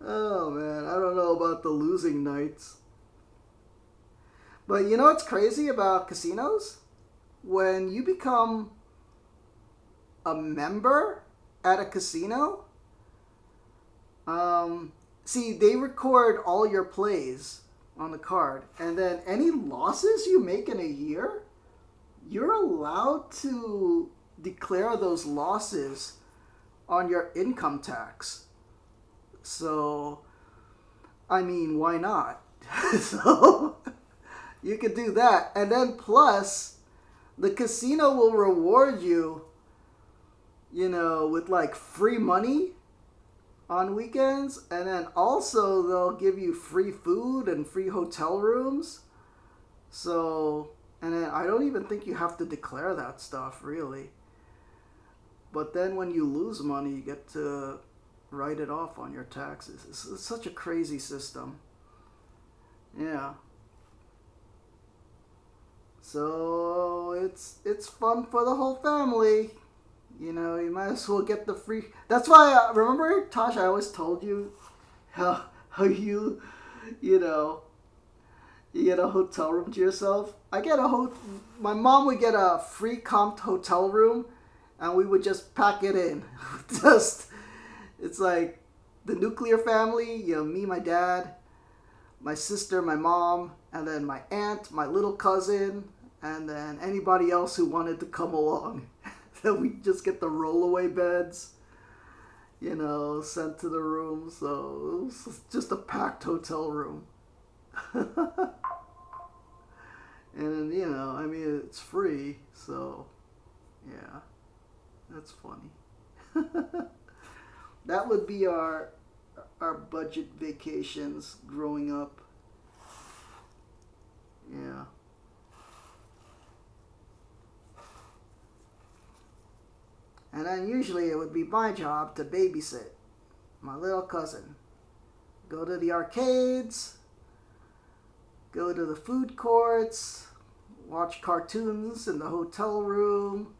Oh man, I don't know about the losing nights. But you know what's crazy about casinos? When you become a member at a casino, see, they record all your plays on the card, and then any losses you make in a year, you're allowed to declare those losses on your income tax. So, I mean, why not? So, you could do that. And then plus, the casino will reward you, you know, with like free money on weekends. And then also they'll give you free food and free hotel rooms. So, and then I don't even think you have to declare that stuff, really. But then when you lose money, you get to write it off on your taxes. It's such a crazy system. Yeah. So it's fun for the whole family. You know, you might as well get the free. That's why remember, Tosh, I always told you how you know, you get a hotel room to yourself. My mom would get a free comped hotel room, and we would just pack it in. It's like the nuclear family, you know, me, my dad, my sister, my mom, and then my aunt, my little cousin, and then anybody else who wanted to come along. Then we just get the rollaway beds, you know, sent to the room. So it was just a packed hotel room. And, you know, I mean, it's free, so, yeah, that's funny. That would be our budget vacations growing up. Yeah. And then usually it would be my job to babysit my little cousin. Go to the arcades, go to the food courts, watch cartoons in the hotel room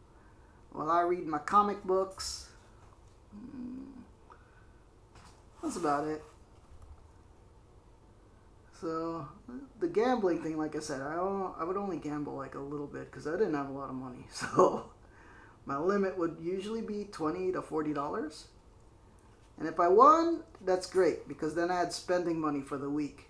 while I read my comic books. That's about it. So the gambling thing, like I said, I would only gamble like a little bit because I didn't have a lot of money. So my limit would usually be $20 to $40. And if I won, that's great because then I had spending money for the week.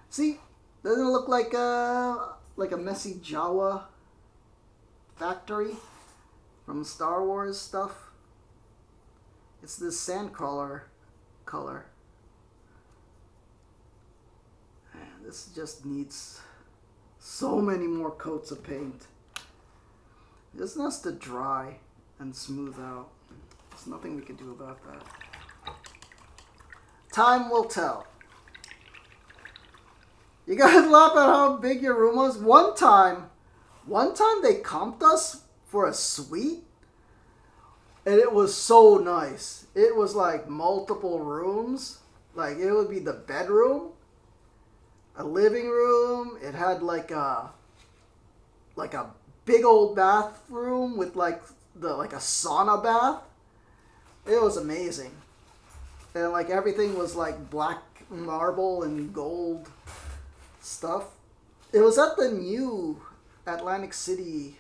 See, doesn't it look like a messy Jawa factory from Star Wars stuff? It's this sandcrawler color. Man, this just needs so many more coats of paint. This has to dry and smooth out. There's nothing we can do about that. Time will tell. You guys laugh at how big your room was? One time they comped us for a suite, and it was so nice. It was like multiple rooms. Like it would be the bedroom, a living room. It had like a big old bathroom with like a sauna bath. It was amazing. And like everything was like black marble and gold stuff. It was at the new Atlantic City.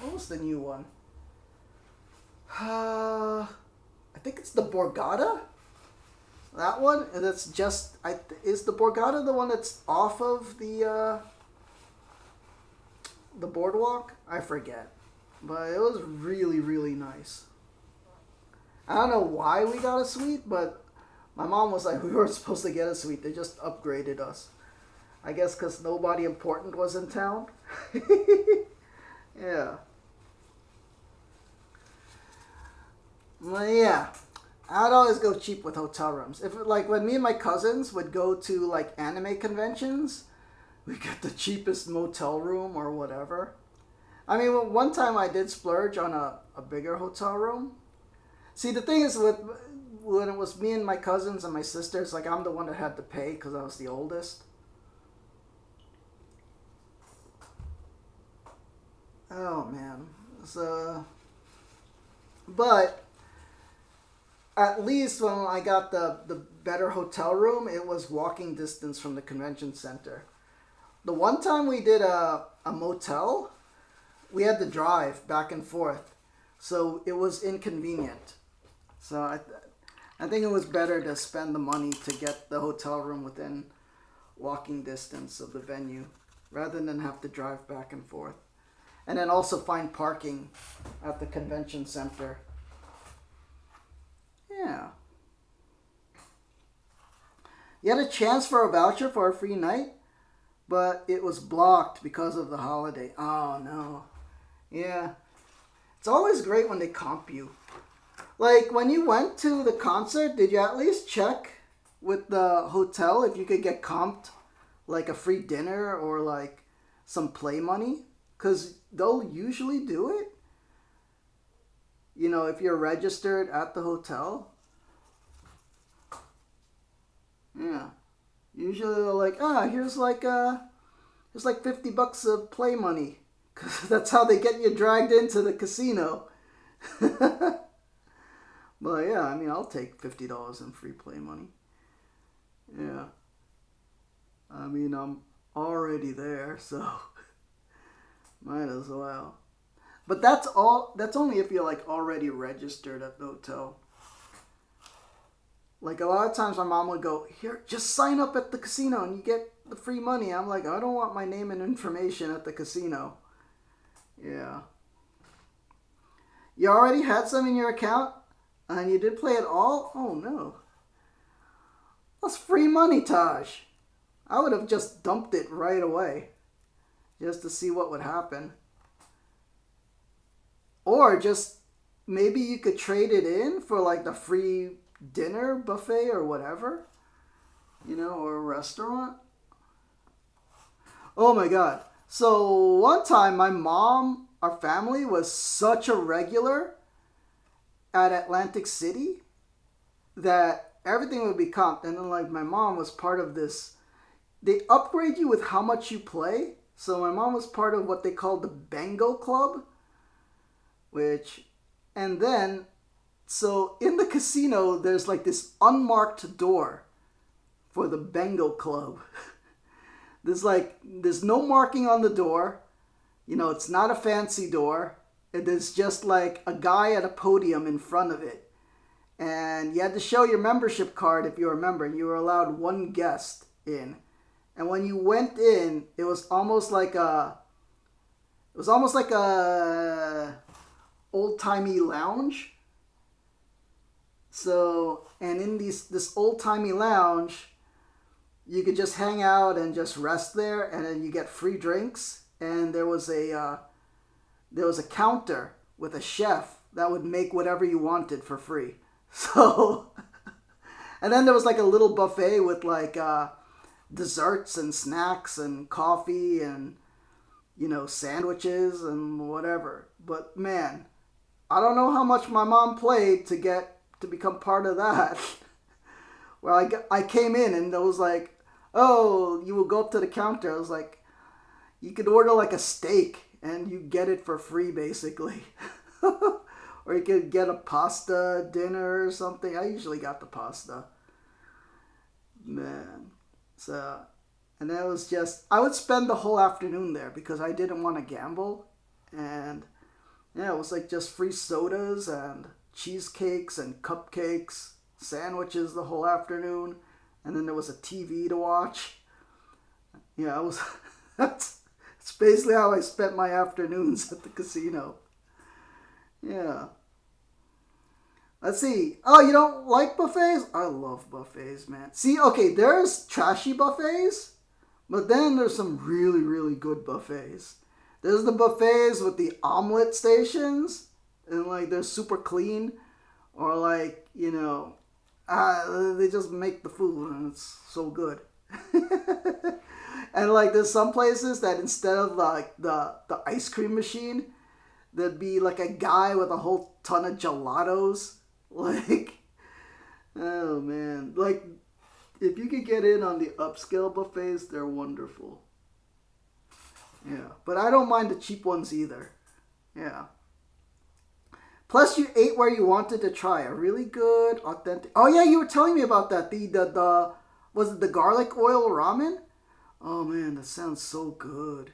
What was the new one? I think it's the Borgata. That one, and it's just is the Borgata the one that's off of the boardwalk? I forget, but it was really, really nice. I don't know why we got a suite, but my mom was like, we weren't supposed to get a suite. They just upgraded us. I guess because nobody important was in town. Yeah. Well, yeah. I'd always go cheap with hotel rooms. If like when me and my cousins would go to like anime conventions, we get the cheapest motel room or whatever. I mean, one time I did splurge on a bigger hotel room. See, the thing is when it was me and my cousins and my sisters, like I'm the one that had to pay because I was the oldest. Oh man. So, but at least when I got the better hotel room, it was walking distance from the convention center. The one time we did a motel, we had to drive back and forth. So it was inconvenient. So I think it was better to spend the money to get the hotel room within walking distance of the venue rather than have to drive back and forth. And then also find parking at the convention center. Yeah. You had a chance for a voucher for a free night, but it was blocked because of the holiday. Oh, no. Yeah. It's always great when they comp you. Like, when you went to the concert, did you at least check with the hotel if you could get comped, like, a free dinner or, like, some play money? Because they'll usually do it. You know, if you're registered at the hotel. Yeah. Usually they're like, here's like $50 of play money. Because that's how they get you dragged into the casino. But yeah, I mean, I'll take $50 in free play money. Yeah. I mean, I'm already there, so might as well. But that's all. That's only if you're like already registered at the hotel. Like a lot of times, my mom would go, "Here, just sign up at the casino and you get the free money." I'm like, I don't want my name and information at the casino. Yeah. You already had some in your account, and you did play it all. Oh no, that's free money, Taj. I would have just dumped it right away, just to see what would happen. Or just maybe you could trade it in for like the free dinner buffet or whatever, or a restaurant. Oh my God. So one time my mom, our family was such a regular at Atlantic City that everything would be comped. And then like my mom was part of this, they upgrade you with how much you play. So my mom was part of what they called the Bengal Club, and then, so in the casino, there's like this unmarked door for the Bengal Club. There's no marking on the door. It's not a fancy door. There's just like a guy at a podium in front of it. And you had to show your membership card if you were a member, and you were allowed one guest in. And when you went in, it was almost like a old-timey lounge. So, and in this old-timey lounge, you could just hang out and just rest there, and then you get free drinks. And there was a counter with a chef that would make whatever you wanted for free. So, and then there was like a little buffet with like desserts and snacks and coffee and sandwiches and whatever. But man, I don't know how much my mom played to become part of that. Well, I came in and it was like, oh, you will go up to the counter. I was like, you could order like a steak and you get it for free basically. Or you could get a pasta dinner or something. I usually got the pasta. Man. So, and that was just, I would spend the whole afternoon there because I didn't want to gamble. And yeah, it was like just free sodas and cheesecakes and cupcakes, sandwiches the whole afternoon. And then there was a TV to watch. Yeah, that's basically how I spent my afternoons at the casino. Yeah. Let's see. Oh, you don't like buffets? I love buffets, man. See, okay, there's trashy buffets, but then there's some really, really good buffets. There's the buffets with the omelet stations, and like they're super clean, or like, they just make the food and it's so good. And like there's some places that instead of like the ice cream machine, there'd be like a guy with a whole ton of gelatos. Like, oh man, like if you could get in on the upscale buffets, they're wonderful. Yeah, but I don't mind the cheap ones either. Yeah. Plus, you ate where you wanted to try a really good, authentic. Oh yeah, you were telling me about that. The was it the garlic oil ramen? Oh man, that sounds so good.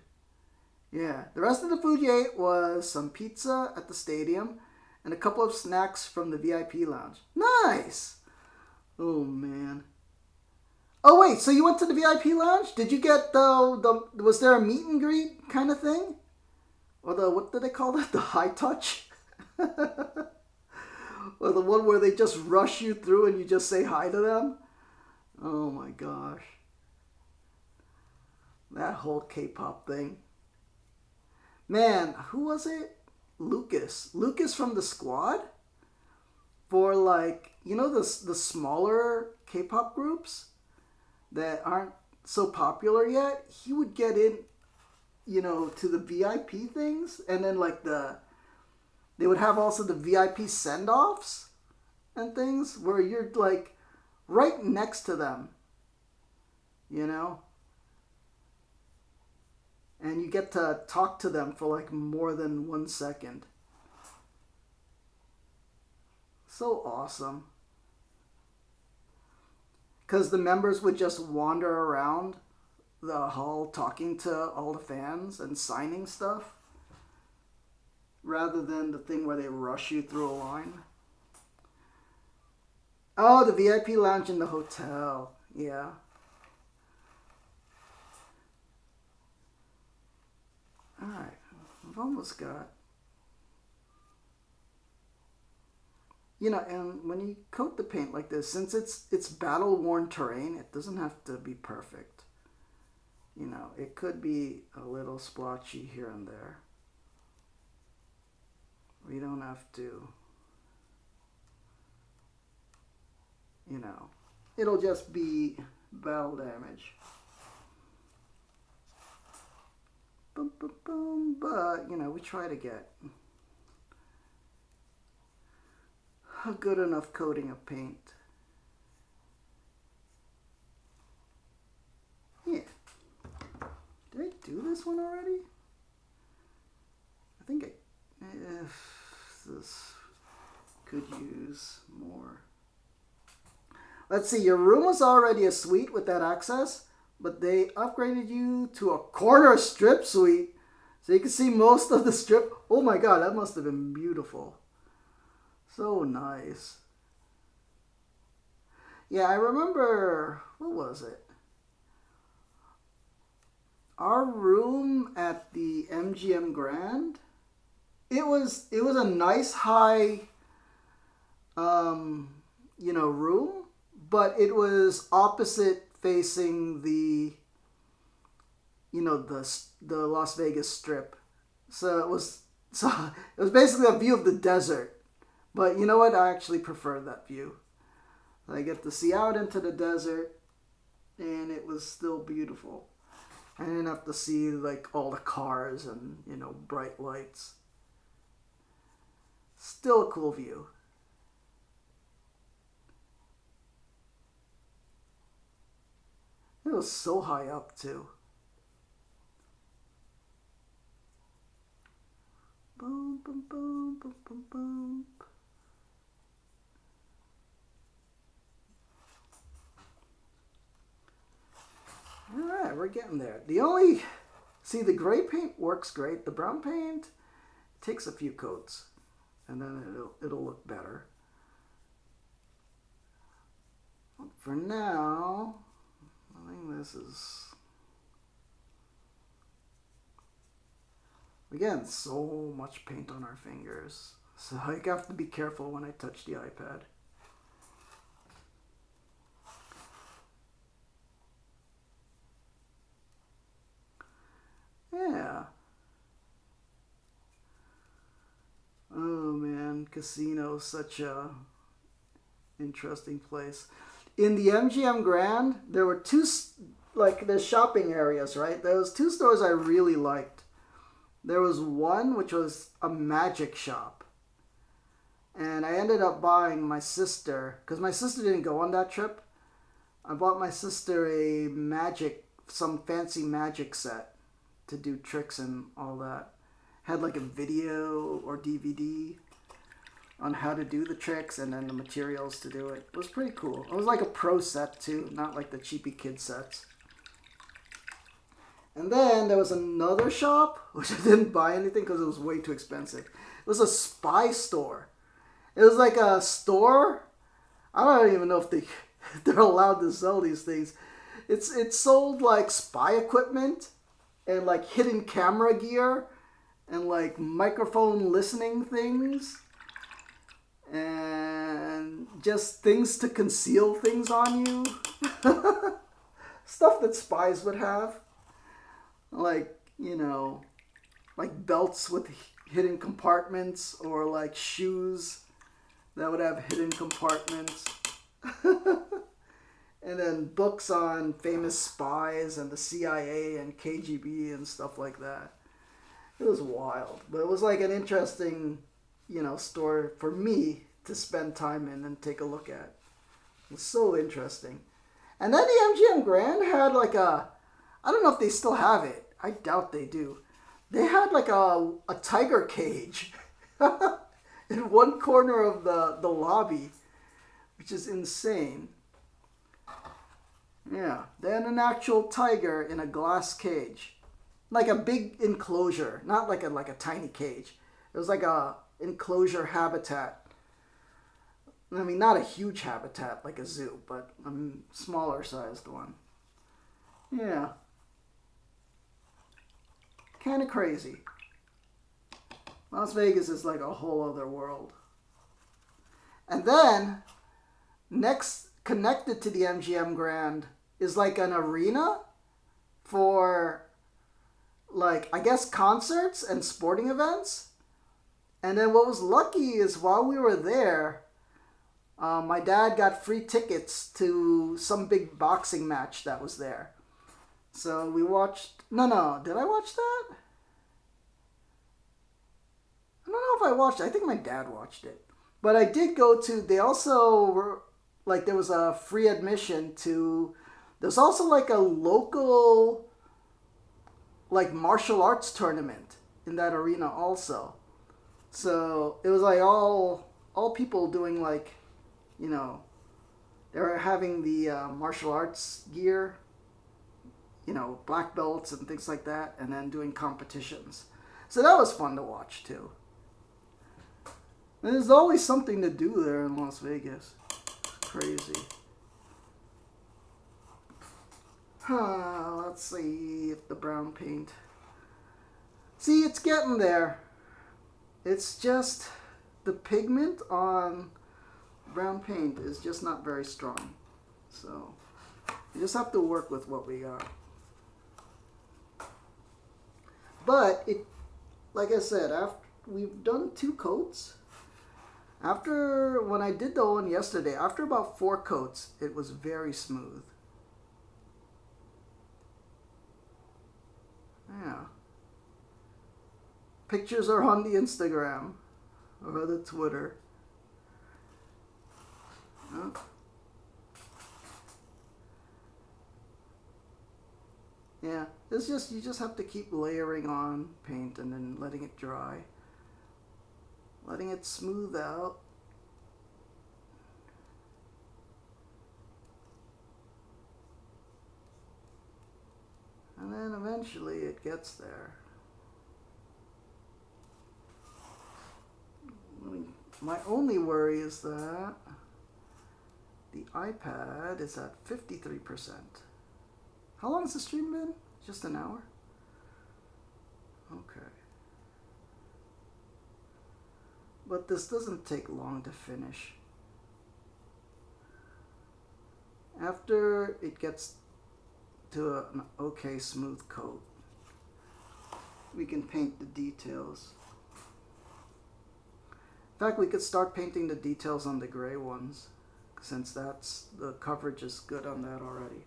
Yeah, the rest of the food you ate was some pizza at the stadium and a couple of snacks from the VIP lounge. Nice! Oh, man. Oh, wait, so you went to the VIP lounge? Did you get was there a meet and greet kind of thing? Or what did they call that? The high touch? Or the one where they just rush you through and you just say hi to them? Oh, my gosh. That whole K-pop thing. Man, who was it? Lucas from the Squad, for like, the smaller K-pop groups that aren't so popular yet. He would get in, to the VIP things, and then like they would have also the VIP send-offs and things where you're like right next to them, and you get to talk to them for like more than 1 second. So awesome. Because the members would just wander around the hall talking to all the fans and signing stuff. rather than the thing where they rush you through a line. Oh, the VIP lounge in the hotel. Yeah. Alright, we've almost got... You know, and when you coat the paint like this, since it's battle-worn terrain, it doesn't have to be perfect. You know, it could be a little splotchy here and there. We don't have to, you know, it'll just be battle damage. Boom, boom, boom. But, you know, we try to get a good enough coating of paint. Yeah. Did I do this one already? I think this could use more. Let's see, your room was already a suite with that access, but they upgraded you to a corner strip suite. So you can see most of the strip. Oh my god, that must have been beautiful. So nice. Yeah, I remember, what was it? Our room at the MGM Grand, it was a nice high, you know, room, but it was opposite facing the, you know, the Las Vegas Strip. So it was basically a view of the desert. But you know what? I actually prefer that view. I get to see out into the desert, and it was still beautiful. I didn't have to see like all the cars and, you know, bright lights. Still a cool view. It was so high up too. Boom, boom, boom, boom, boom, boom. Alright, we're getting there. The gray paint works great. The brown paint takes a few coats and then it'll look better. But for now, I think this is... Again, so much paint on our fingers. So I have to be careful when I touch the iPad. Yeah. Oh man, casino, such a interesting place. In the MGM Grand, there were there's shopping areas, right? There was two stores I really liked. There was one which was a magic shop. And I ended up buying my sister, because my sister didn't go on that trip. I bought my sister some fancy magic set to do tricks and all that. Had like a video or DVD on how to do the tricks and then the materials to do it. It was pretty cool. It was like a pro set too, not like the cheapy kid sets. And then there was another shop, which I didn't buy anything because it was way too expensive. It was a spy store. It was like a store. I don't even know if they're allowed to sell these things. It sold like spy equipment and like hidden camera gear and like microphone listening things and just things to conceal things on you. Stuff that spies would have. Like, you know, like belts with hidden compartments or like shoes that would have hidden compartments. And then books on famous spies and the CIA and KGB and stuff like that. It was wild. But it was like an interesting, you know, store for me to spend time in and take a look at. It was so interesting. And then the MGM Grand had like I don't know if they still have it. I doubt they do. They had like a tiger cage in one corner of the lobby, which is insane. Yeah, they had an actual tiger in a glass cage. Like a big enclosure, not like a tiny cage. It was like a enclosure habitat. I mean, not a huge habitat like a zoo, but a smaller sized one. Yeah. Kind of crazy. Las Vegas is like a whole other world. And then, next, connected to the MGM Grand is like an arena for, like, I guess concerts and sporting events. And then what was lucky is while we were there, my dad got free tickets to some big boxing match that was there. So we watched... No, did I watch that? I don't know if I watched it. I think my dad watched it. But I did go to... They also were... Like, there was a free admission to... There's also, like, a local, like, martial arts tournament in that arena also. So it was, like, all people doing, like, you know... They were having the martial arts gear, you know, black belts and things like that, and then doing competitions. So that was fun to watch, too. And there's always something to do there in Las Vegas. Crazy. Let's see if the brown paint... See, it's getting there. It's just the pigment on brown paint is just not very strong. So you just have to work with what we got. But it, like I said, after we've done 2 coats. After, when I did the one yesterday, after about 4 coats, it was very smooth. Yeah. Pictures are on the Instagram or the Twitter. Yeah, it's just, you just have to keep layering on paint and then letting it dry. Letting it smooth out. And then eventually it gets there. My only worry is that the iPad is at 53%. How long has the stream been? Just an hour? Okay. But this doesn't take long to finish. After it gets to an okay smooth coat, we can paint the details. In fact, we could start painting the details on the gray ones, since that's, the coverage is good on that already.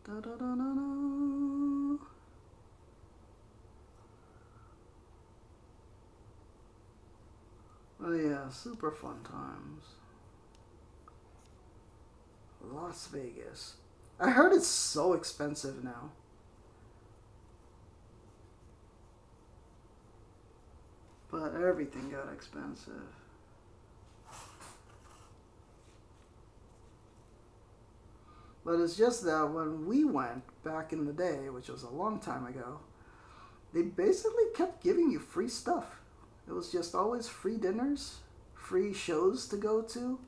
Da-da-da-da-da. Oh yeah, super fun times. Las Vegas. I heard it's so expensive now. But everything got expensive. But it's just that when we went back in the day, which was a long time ago, they basically kept giving you free stuff. It was just always free dinners, free shows to go to.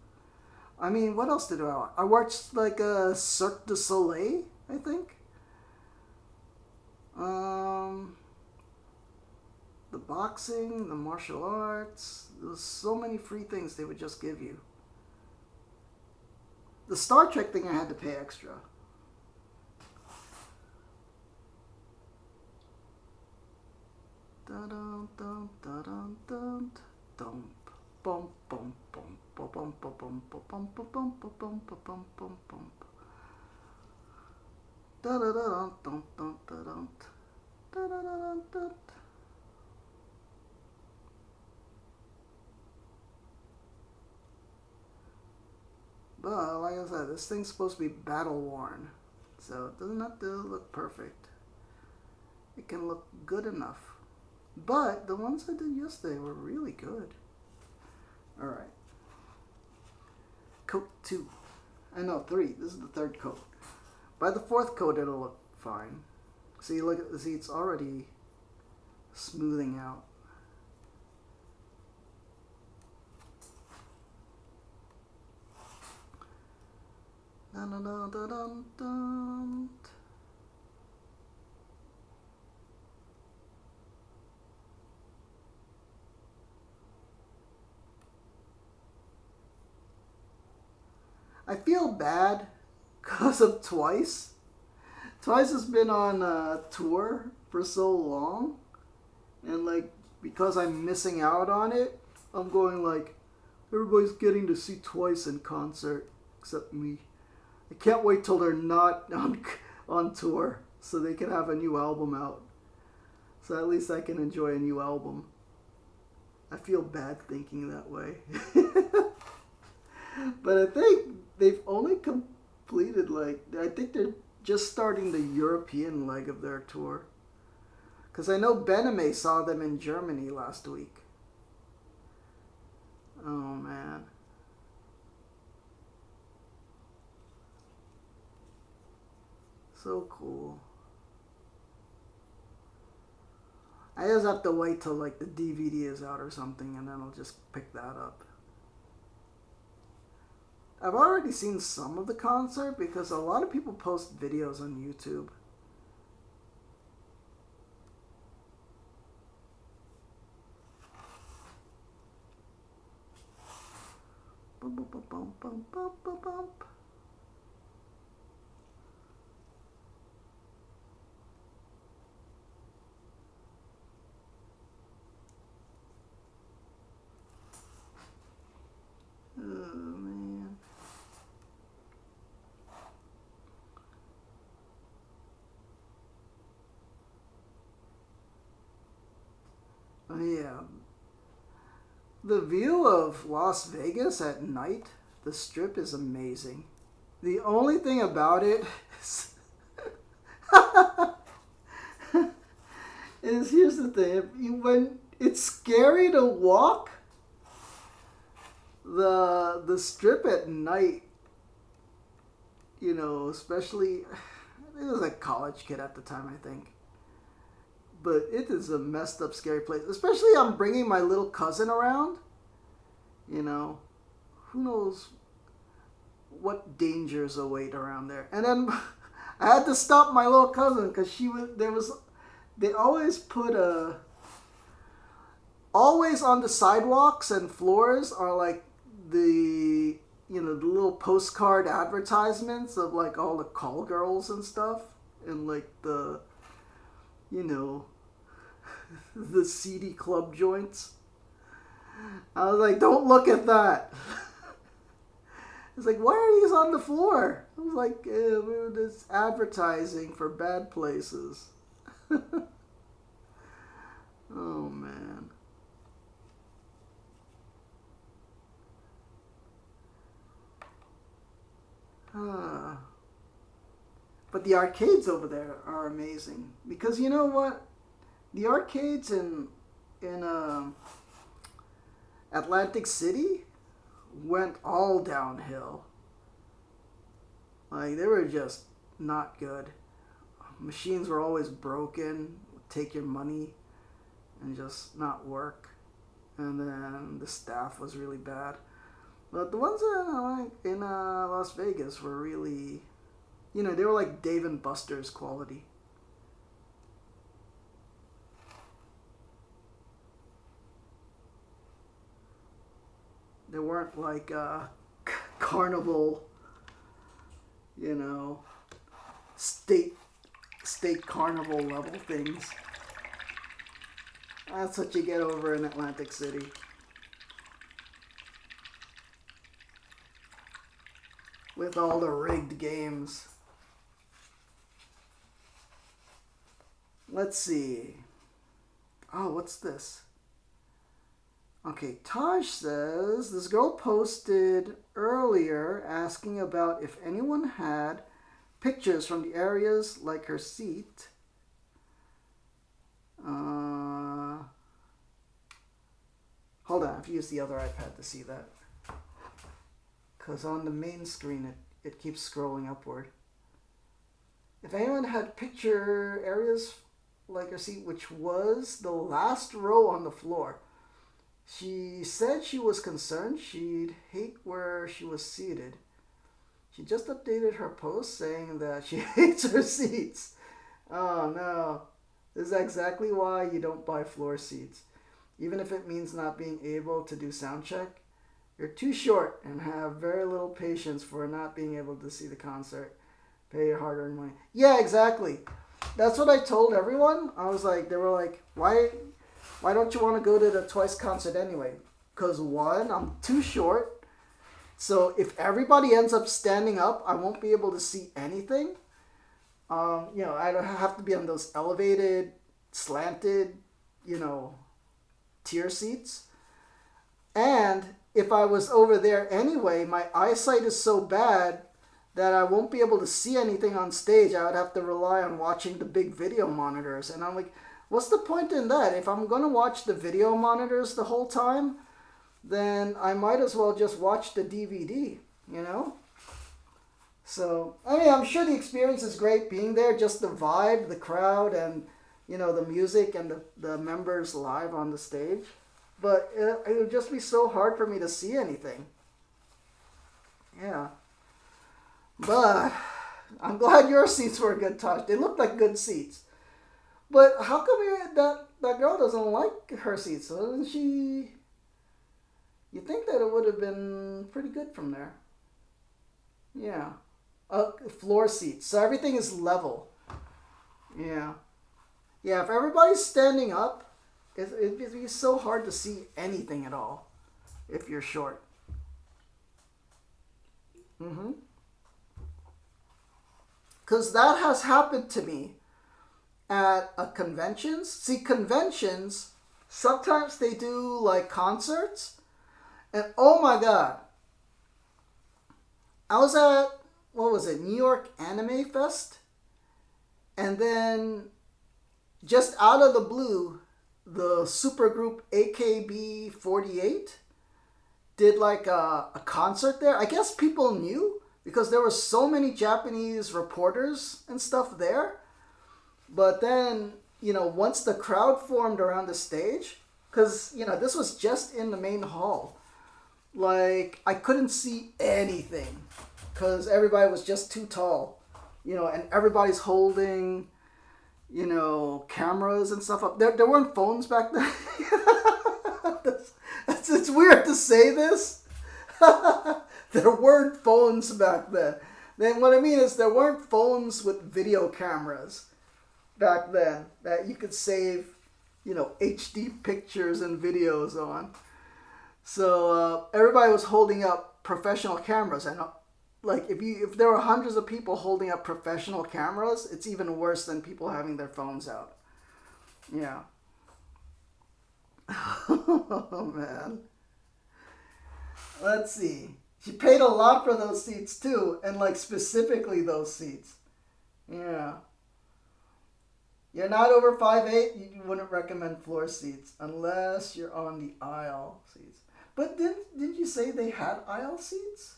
I mean, what else did I watch? I watched like a Cirque du Soleil, I think. The boxing, the martial arts. There was so many free things they would just give you. The Star Trek thing I had to pay extra. Dun dun dun dun dun dun bum bum bum bum bum bum bum bum bum bum bum bum bum bum. Da da da dun dun dun dun da da da dun. But like I said, this thing's supposed to be battle worn, so it doesn't have to look perfect. It can look good enough. But the ones I did yesterday were really good. Alright. Coat 2. I know, 3. This is the 3rd coat. By the 4th coat, it'll look fine. See, look at, see, it's already smoothing out. Dun, dun, dun, dun, dun, dun. I feel bad because of Twice. Twice has been on tour for so long, and like because I'm missing out on it, I'm going like everybody's getting to see Twice in concert except me. I can't wait till they're not on tour so they can have a new album out. So at least I can enjoy a new album. I feel bad thinking that way. But I think they've only completed, like, I think they're just starting the European leg of their tour. Because I know Bename saw them in Germany last week. Oh, man. So cool. I just have to wait till, like, the DVD is out or something, and then I'll just pick that up. I've already seen some of the concert because a lot of people post videos on YouTube. Bum, bum, bum, bum, bum, bum, bum, bum. Oh, man. Oh, yeah. The view of Las Vegas at night, the strip is amazing. The only thing about it is, is here's the thing. When it's scary to walk the strip at night, you know, especially, I was a college kid at the time, I think. But it is a messed up, scary place. Especially I'm bringing my little cousin around. You know, who knows what dangers await around there. And then I had to stop my little cousin because they always put always on the sidewalks and floors are like the little postcard advertisements of like all the call girls and stuff. And like the seedy club joints. I was like, don't look at that. It's like, why are these on the floor? I was like, we're just advertising for bad places. Oh, man. But the arcades over there are amazing. Because you know what? The arcades in Atlantic City went all downhill. Like, they were just not good. Machines were always broken, take your money, and just not work. And then the staff was really bad. But the ones in Las Vegas were really, they were like Dave and Buster's quality. They weren't like carnival, state carnival level things. That's what you get over in Atlantic City. With all the rigged games. Let's see. Oh, what's this? Okay, Taj says, this girl posted earlier asking about if anyone had pictures from the areas like her seat. Hold on, I have to use the other iPad to see that. Because on the main screen it keeps scrolling upward. If anyone had picture areas like her seat, which was the last row on the floor, she said she was concerned she'd hate where she was seated. She just updated her post saying that she hates her seats. Oh no. This is exactly why you don't buy floor seats. Even if it means not being able to do sound check, you're too short and have very little patience for not being able to see the concert. Pay your hard-earned money. Yeah, exactly. That's what I told everyone. I was like, they were like, why don't you want to go to the Twice concert anyway? Because one, I'm too short. So if everybody ends up standing up, I won't be able to see anything. I don't have to be on those elevated, slanted, tier seats. And if I was over there anyway, my eyesight is so bad that I won't be able to see anything on stage. I would have to rely on watching the big video monitors. And I'm like, what's the point in that? If I'm going to watch the video monitors the whole time, then I might as well just watch the DVD, So, I'm sure the experience is great being there, just the vibe, the crowd, and, the music and the members live on the stage. But it would just be so hard for me to see anything. Yeah. But I'm glad your seats were good, Tosh. They looked like good seats. But how come that girl doesn't like her seats? So doesn't she... You think that it would have been pretty good from there. Yeah. Floor seats. So everything is level. Yeah. Yeah, if everybody's standing up, it'd be so hard to see anything at all if you're short. Because that has happened to me at conventions. See, conventions, sometimes they do like concerts. And oh my God. I was at, New York Anime Fest. And then just out of the blue, the supergroup AKB48 did like a concert there. I guess people knew because there were so many Japanese reporters and stuff there. But then, once the crowd formed around the stage, because, this was just in the main hall, like, I couldn't see anything because everybody was just too tall, and everybody's holding, cameras and stuff up. There weren't phones back then. It's weird to say this. There weren't phones back then. Then what I mean is there weren't phones with video cameras back then that you could save, HD pictures and videos on. So everybody was holding up professional cameras, and like if there were hundreds of people holding up professional cameras, it's even worse than people having their phones out. Yeah. Oh man. Let's see. She paid a lot for those seats too, and like specifically those seats. Yeah. You're not over 5'8", you wouldn't recommend floor seats unless you're on the aisle seats. But didn't you say they had aisle seats?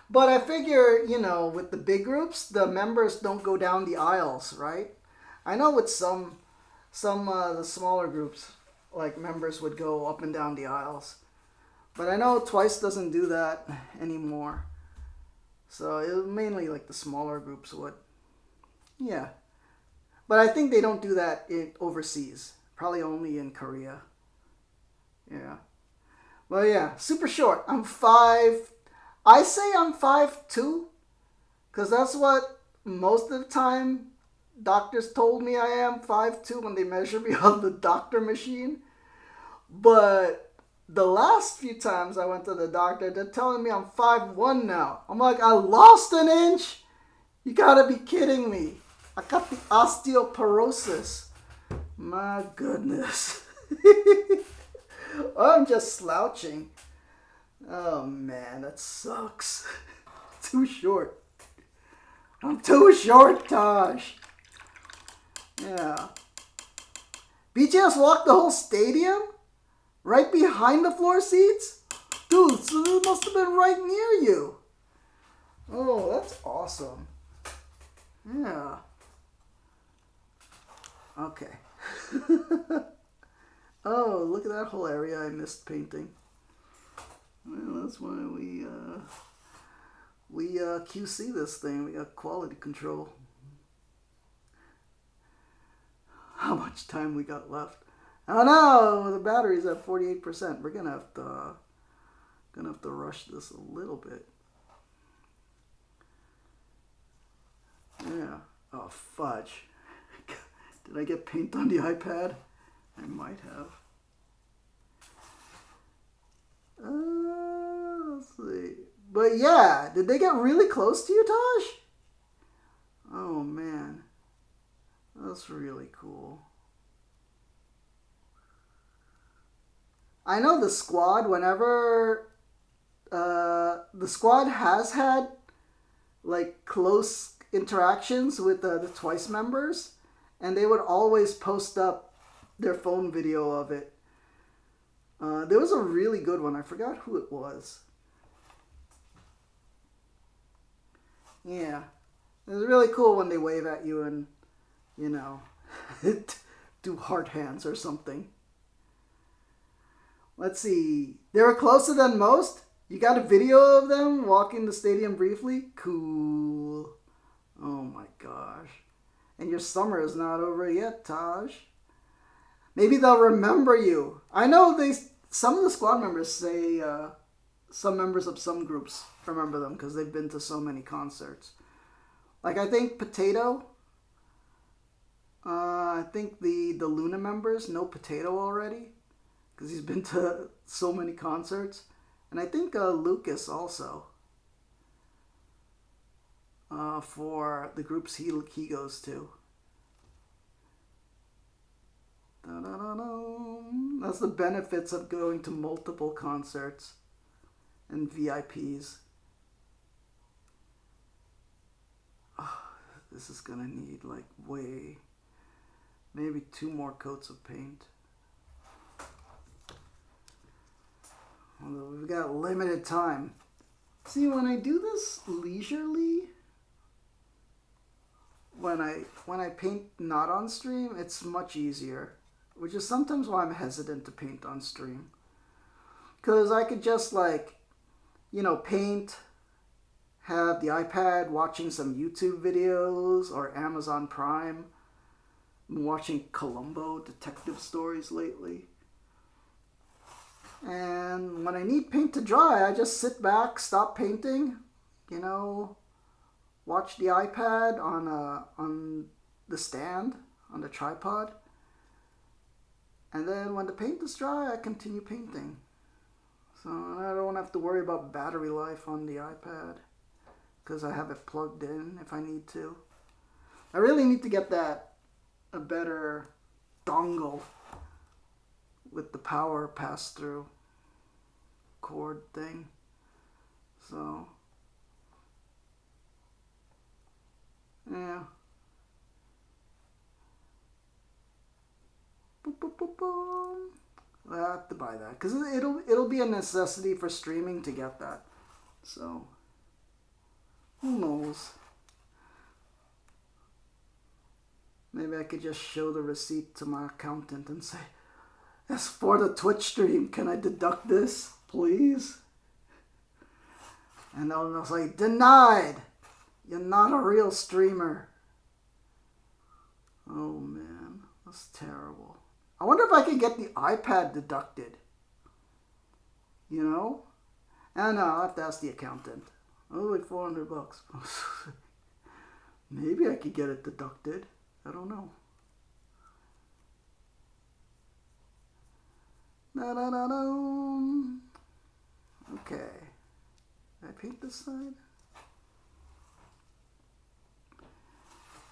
But I figure, with the big groups, the members don't go down the aisles, right? I know with some the smaller groups, like members would go up and down the aisles. But I know Twice doesn't do that anymore. So it was mainly like the smaller groups would. Yeah. But I think they don't do that overseas. Probably only in Korea. Yeah. Well, yeah, super short. I say I'm 5'2", because that's what most of the time doctors told me I am, 5'2", when they measure me on the doctor machine. But the last few times I went to the doctor, they're telling me I'm 5'1" now. I'm like, I lost an inch? You gotta be kidding me. I got the osteoporosis. My goodness. I'm just slouching. Oh man, that sucks. Too short. I'm too short, Tosh. Yeah. BTS walked the whole stadium? Right behind the floor seats? Dude, Dude, so it must have been right near you. Oh, that's awesome. Yeah. Okay. Oh, look at that whole area I missed painting. Well, that's why we QC this thing. We got quality control. How much time we got left? Oh no, the battery's at 48%. We're gonna have to rush this a little bit. Yeah. Oh fudge. Did I get paint on the iPad? I might have. Let's see. But yeah, did they get really close to you, Taj? Oh man. That's really cool. I know the squad, whenever the squad has had like close interactions with the Twice members, and they would always post up their phone video of it. There was a really good one. I forgot who it was. Yeah. It was really cool when they wave at you and, you know, do heart hands or something. Let's see. They were closer than most. You got a video of them walking the stadium briefly? Cool. Oh my gosh. And your summer is not over yet, Taj. Maybe they'll remember you. I know some of the squad members say some members of some groups remember them because they've been to so many concerts. Like I think Potato. I think the Luna members know Potato already because he's been to so many concerts. And I think Lucas also. For the groups he goes to. Da-da-da-da. That's the benefits of going to multiple concerts and VIPs. Oh, this is gonna need like maybe 2 more coats of paint. Although we've got limited time. See, when I do this leisurely, when I paint not on stream, it's much easier. Which is sometimes why I'm hesitant to paint on stream. Because I could just paint, have the iPad watching some YouTube videos or Amazon Prime. I'm watching Columbo detective stories lately. And when I need paint to dry, I just sit back, stop painting, watch the iPad on the stand, on the tripod. And then when the paint is dry, I continue painting. So I don't have to worry about battery life on the iPad because I have it plugged in if I need to. I really need to get a better dongle with the power pass-through cord thing. So, yeah. I have to buy that because it'll be a necessity for streaming to get that. So, who knows? Maybe I could just show the receipt to my accountant and say, "As for the Twitch stream, can I deduct this, please?" And they'll say, "Denied. You're not a real streamer." Oh man, that's terrible. I wonder if I could get the iPad deducted. I don't know, I'll have to ask the accountant. Oh, like $400. Maybe I could get it deducted. I don't know. Okay. Did I paint this side?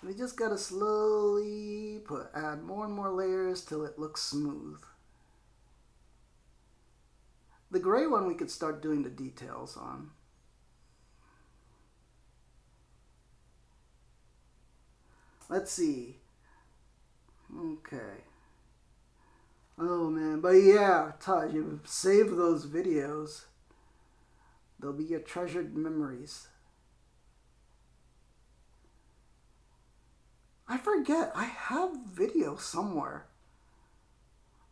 We just gotta slowly add more and more layers till it looks smooth. The gray one we could start doing the details on. Let's see. Okay. Oh man, but yeah, Taj, you save those videos. They'll be your treasured memories. I forget. I have video somewhere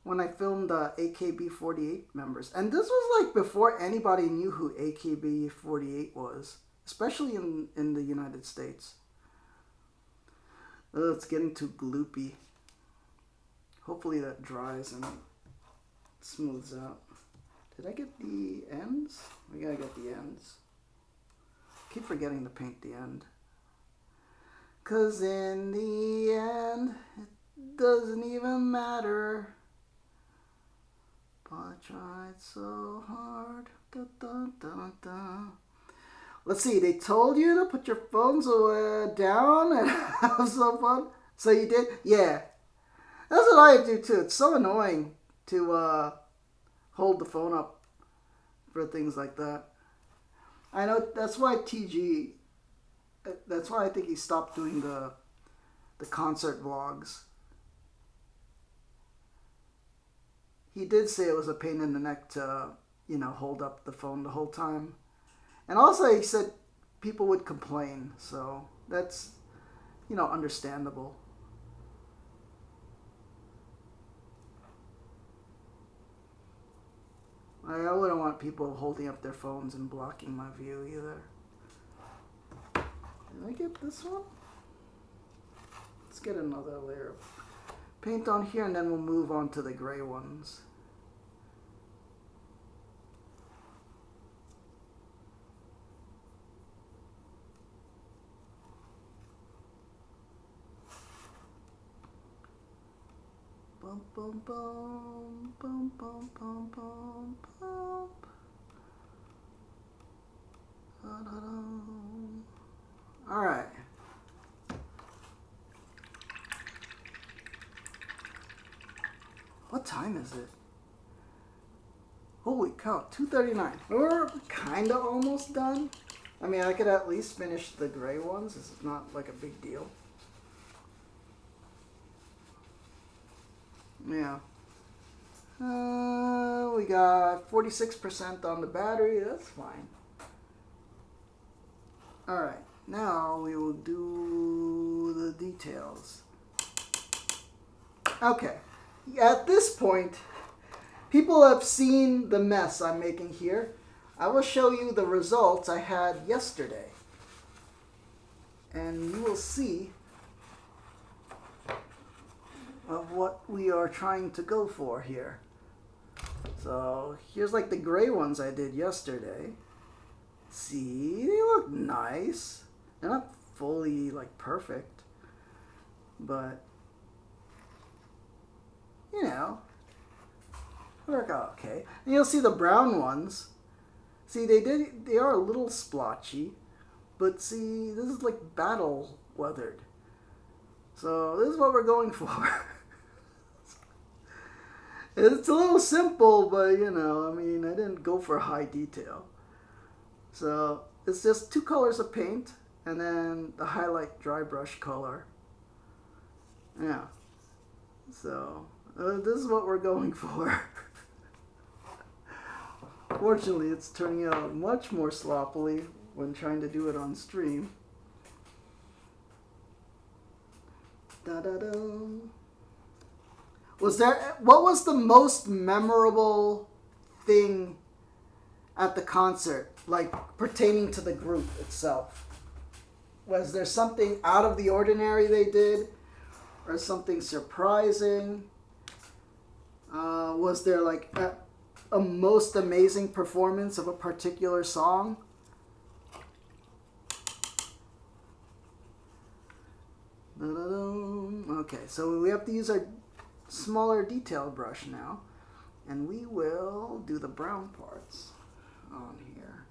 when I filmed AKB48 members. And this was like before anybody knew who AKB48 was, especially in the United States. Oh, it's getting too gloopy. Hopefully that dries and smooths out. Did I get the ends? We gotta get the ends. Keep forgetting to paint the end. 'Cause in the end, it doesn't even matter. But I tried so hard. Da, da, da, da. Let's see, they told you to put your phones down and have some fun. So you did? Yeah. That's what I do too. It's so annoying to hold the phone up for things like that. I know that's why TG, that's why I think he stopped doing the concert vlogs. He did say it was a pain in the neck to, hold up the phone the whole time. And also he said people would complain, so that's, understandable. I wouldn't want people holding up their phones and blocking my view either. Did I get this one? Let's get another layer of paint on here and then we'll move on to the gray ones. Bum, bum, bum, bum, bum, bum, bum, bum. All right. What time is it? Holy cow, 2:39. We're kind of almost done. I mean, I could at least finish the gray ones. This is not like a big deal. Yeah. We got 46% on the battery. That's fine. Alright, now we will do the details. Okay. At this point, people have seen the mess I'm making here. I will show you the results I had yesterday. And you will see of what we are trying to go for here. So here's like the gray ones I did yesterday. See, they look nice. They're not fully like perfect, but work out okay. And you'll see the brown ones. See, they are a little splotchy, but see, this is like battle weathered. So this is what we're going for. It's a little simple, but I mean, I didn't go for high detail. So it's just 2 colors of paint and then the highlight dry brush color. Yeah. So this is what we're going for. Fortunately, it's turning out much more sloppily when trying to do it on stream. Da-da-da. What was the most memorable thing at the concert, like pertaining to the group itself? Was there something out of the ordinary they did, or something surprising? Was there like a most amazing performance of a particular song? Okay, so we have to use our smaller detail brush now, and we will do the brown parts on here.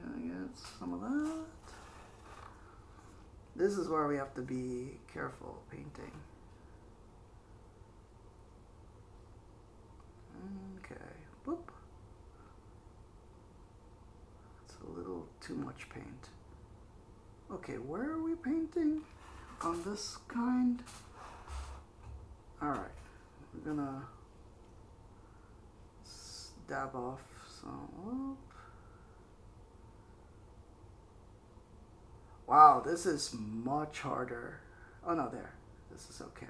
Gonna get some of that. This is where we have to be careful painting. Okay, whoop. That's a little too much paint. Okay, where are we painting on this kind? Alright, we're gonna dab off So, wow, this is much harder. Oh no, there. This is okay.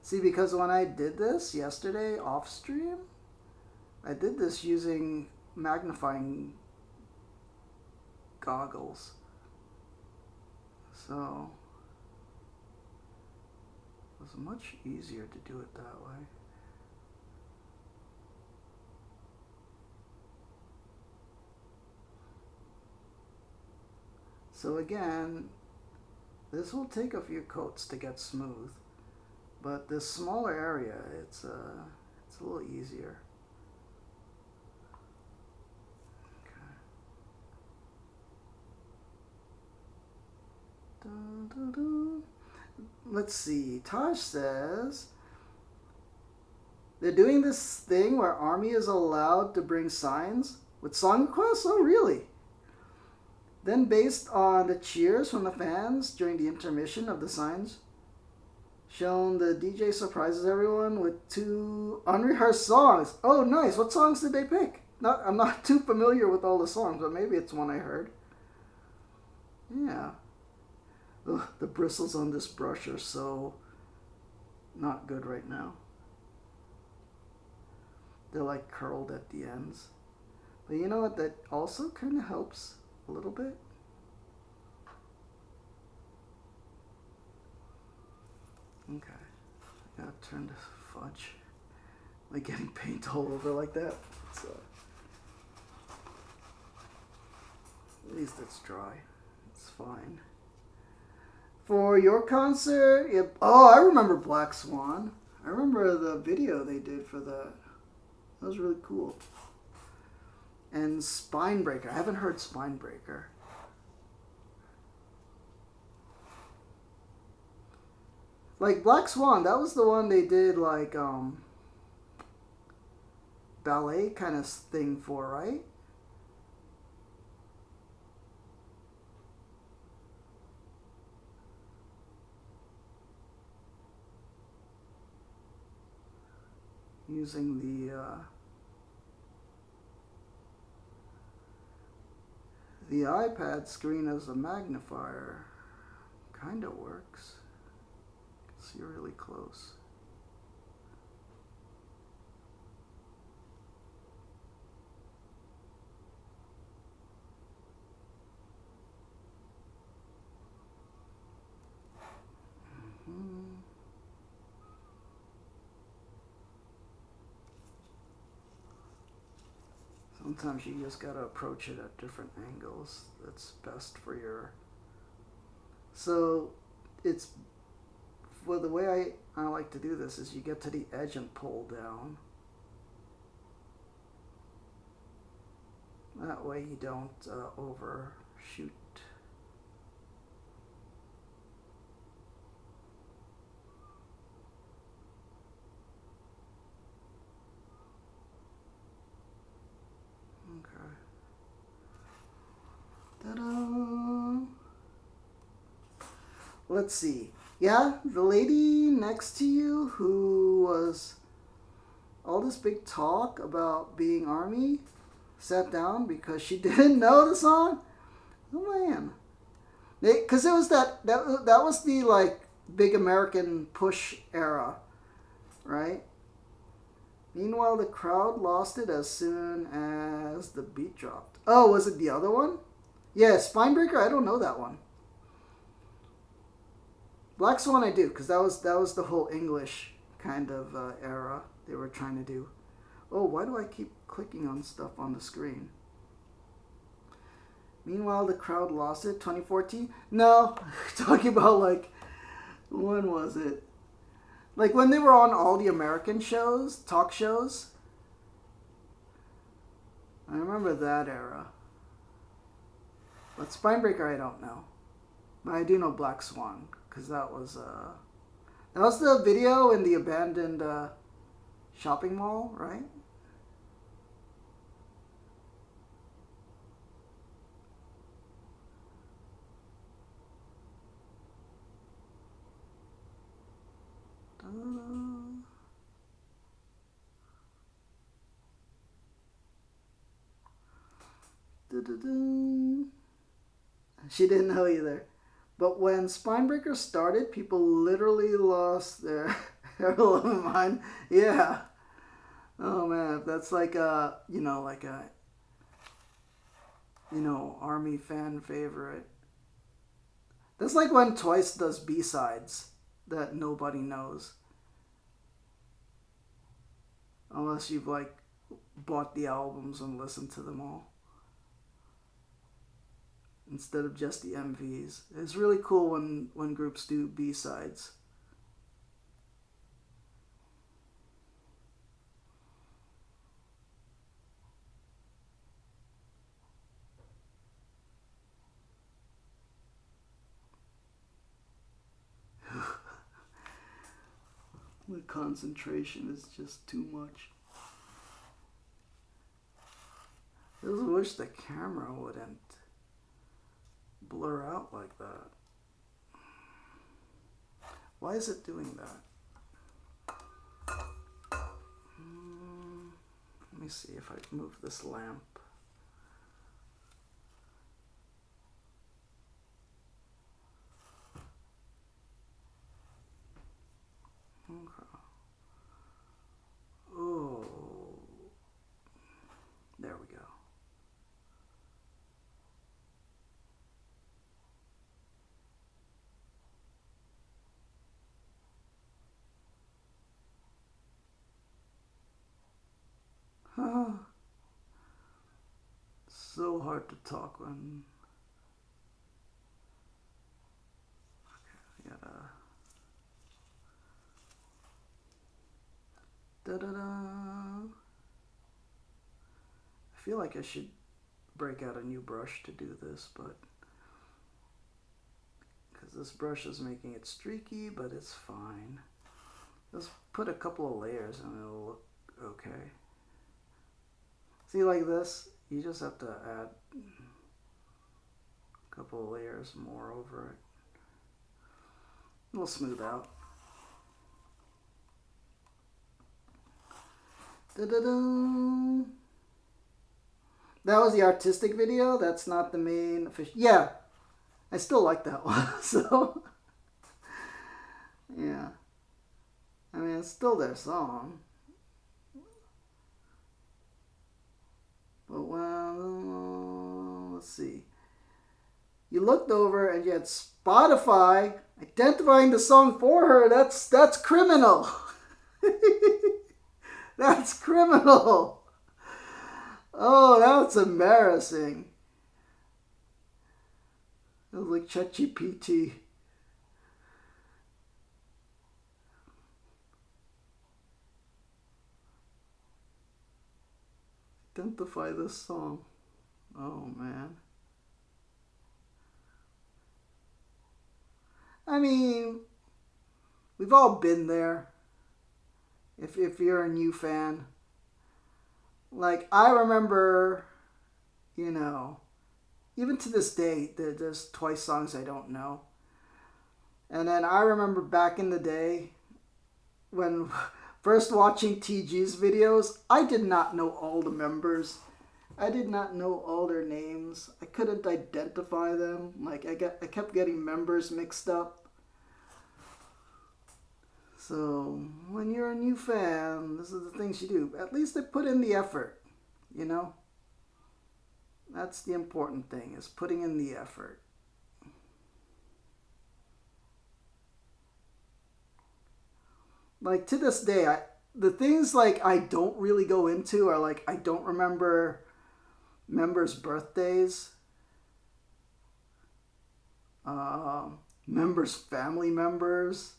See, because when I did this yesterday off stream, I did this using magnifying goggles. So it was much easier to do it that way. So again, this will take a few coats to get smooth, but this smaller area, it's a little easier. Okay. Dun, dun, dun. Let's see. Taj says they're doing this thing where Army is allowed to bring signs with song requests. Oh, really? Then, based on the cheers from the fans during the intermission of the signs shown, the DJ surprises everyone with 2 unrehearsed songs. Oh, nice. What songs did they pick? I'm not too familiar with all the songs, but maybe it's one I heard. Yeah. Ugh, the bristles on this brush are so not good right now. They're like curled at the ends. But you know what? That also kind of helps a little bit. Okay. I gotta turn this fudge. Like getting paint all over like that. So at least it's dry. It's fine. For your concert, oh, I remember Black Swan. I remember the video they did for that. That was really cool. And Spinebreaker. I haven't heard Spinebreaker. Like Black Swan, that was the one they did like ballet kind of thing for, right? Using the iPad screen as a magnifier kind of works. See really close. Sometimes you just gotta approach it at different angles. That's best for your. So it's, well, the way I like to do this is you get to the edge and pull down. That way you don't overshoot. Okay. Ta-da! Let's see. Yeah, the lady next to you who was all this big talk about being Army sat down because she didn't know the song. Oh man, because it was that was the like big American push era, right? Meanwhile, the crowd lost it as soon as the beat dropped. Oh, was it the other one? Yeah, Spinebreaker. I don't know that one. Black Swan I do, because that was the whole English kind of era they were trying to do. Oh, why do I keep clicking on stuff on the screen? Meanwhile, the crowd lost it. 2014? No, talking about like, when was it? Like when they were on all the American shows, talk shows. I remember that era. But Spinebreaker, I don't know. But I do know Black Swan, because that was the video in the abandoned shopping mall, right? Du-du-du. She didn't know either. But when Spinebreaker started, people literally lost their love of mine. Yeah. Oh man, that's like a, army fan favorite. That's like when Twice does B-sides that nobody knows. Unless you've like bought the albums and listened to them all. Instead of just the MVs. It's really cool when groups do B-sides. The concentration is just too much. I just wish the camera wouldn't blur out like that. Why is it doing that? Let me see if I move this lamp. Okay. Oh, there we go. So hard to talk when. Okay, da-da-da. I feel like I should break out a new brush to do this, but because this brush is making it streaky, but it's fine. Let's put a couple of layers and it'll look okay. See, like this, you just have to add a couple of layers more over it. It'll smooth out. Da-da-da. That was the artistic video. That's not the main official. Yeah, I still like that one. So, yeah. I mean, it's still their song. But well, let's see. You looked over and you had Spotify identifying the song for her. That's criminal. That's criminal. Oh, that's embarrassing. It was like ChatGPT. Identify this song. Oh man. I mean, we've all been there. If you're a new fan. Like, I remember, even to this day, there's Twice songs I don't know. And then I remember back in the day when first watching TG's videos, I did not know all the members. I did not know all their names. I couldn't identify them. Like, I kept getting members mixed up. So, when you're a new fan, this is the things you do. At least they put in the effort, That's the important thing, is putting in the effort. Like, to this day, the things, like, I don't really go into are, like, I don't remember members' birthdays, members' family members,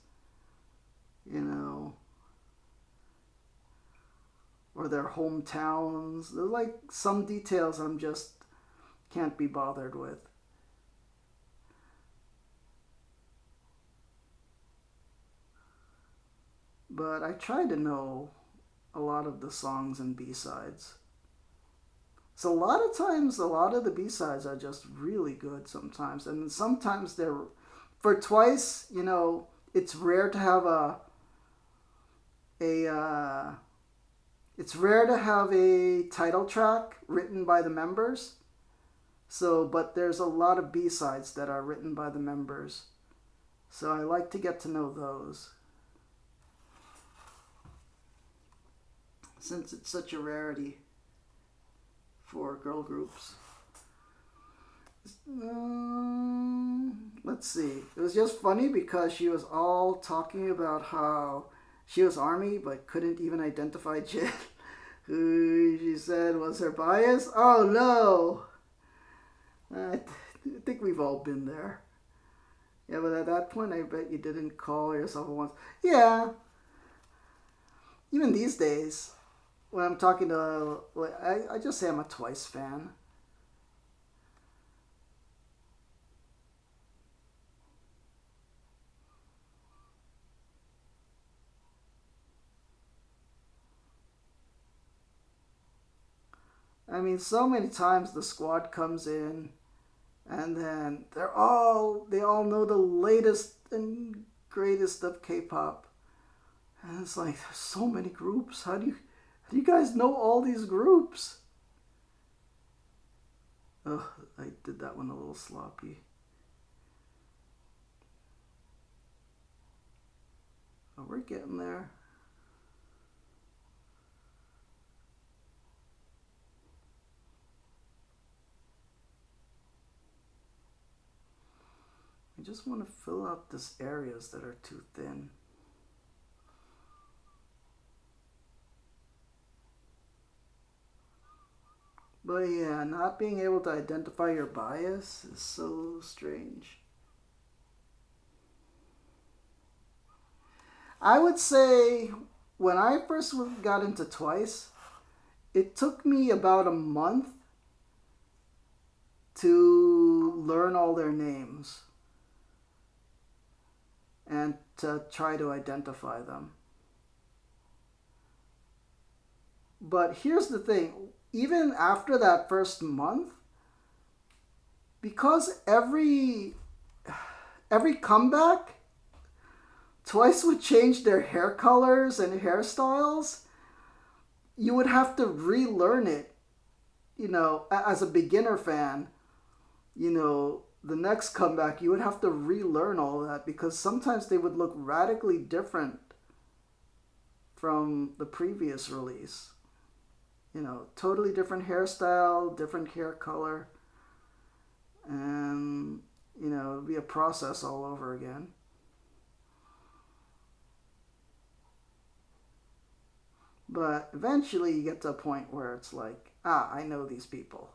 or their hometowns. There's like some details I'm just can't be bothered with. But I try to know a lot of the songs and B-sides. So a lot of times, a lot of the B-sides are just really good sometimes. And sometimes they're, for Twice, it's rare to have it's rare to have a title track written by the members. So, but there's a lot of B-sides that are written by the members. So I like to get to know those. Since it's such a rarity for girl groups. Let's see. It was just funny because she was all talking about how she was Army but couldn't even identify Jin, who she said was her bias. Oh no! I think we've all been there. Yeah, but at that point, I bet you didn't call yourself a once. Yeah. Even these days, when I'm talking to, I just say I'm a Twice fan. I mean, so many times the squad comes in, and then they all know the latest and greatest of K-pop, and it's like there's so many groups. How do you guys know all these groups? Ugh, I did that one a little sloppy. Oh, we're getting there. I just want to fill out these areas that are too thin. But yeah, not being able to identify your bias is so strange. I would say when I first got into Twice, it took me about a month to learn all their names and to try to identify them. But here's the thing, even after that first month, because every comeback, Twice would change their hair colors and hairstyles, you would have to relearn it, as a beginner fan, the next comeback, you would have to relearn all that because sometimes they would look radically different from the previous release. Totally different hairstyle, different hair color, and, it would be a process all over again. But eventually you get to a point where it's like, I know these people.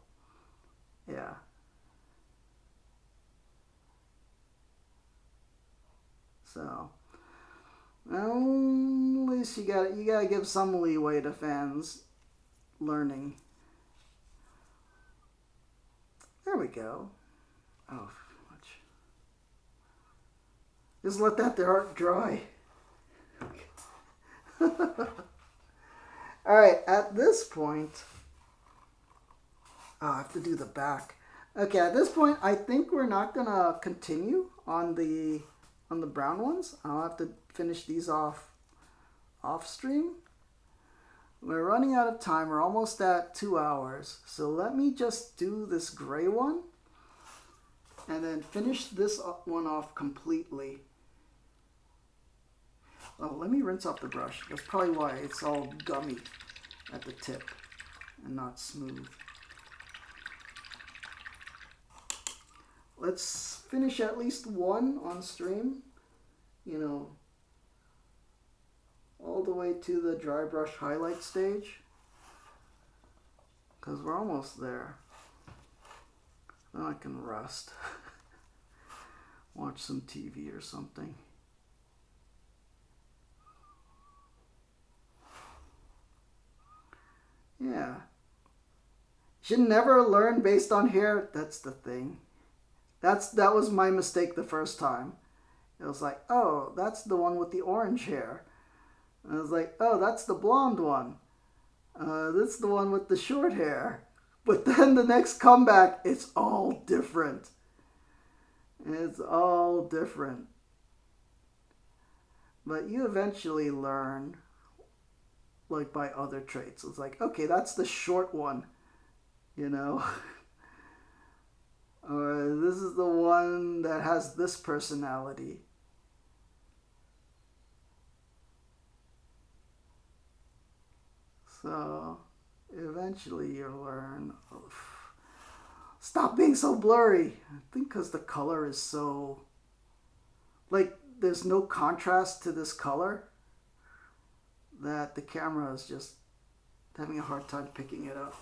Yeah. So, well, at least you gotta give some leeway to fans learning. There we go. Oh, much. Just let that dry. All right, at this point, I have to do the back. Okay, at this point, I think we're not gonna continue on the brown ones. I'll have to finish these off stream. We're running out of time. We're almost at 2 hours. So let me just do this gray one and then finish this one off completely. Oh, let me rinse off the brush. That's probably why it's all gummy at the tip and not smooth. Let's finish at least one on stream, all the way to the dry brush highlight stage, because we're almost there. Then I can rest, watch some TV or something. Yeah. Should never learn based on hair. That's the thing. That was my mistake the first time. It was like, oh, that's the one with the orange hair. And I was like, oh, that's the blonde one. That's the one with the short hair. But then the next comeback, it's all different. It's all different. But you eventually learn, like, by other traits. It's like, okay, that's the short one, Alright, this is the one that has this personality. So, eventually you'll learn. Stop being so blurry. I think because the color is so... Like, there's no contrast to this color that the camera is just having a hard time picking it up.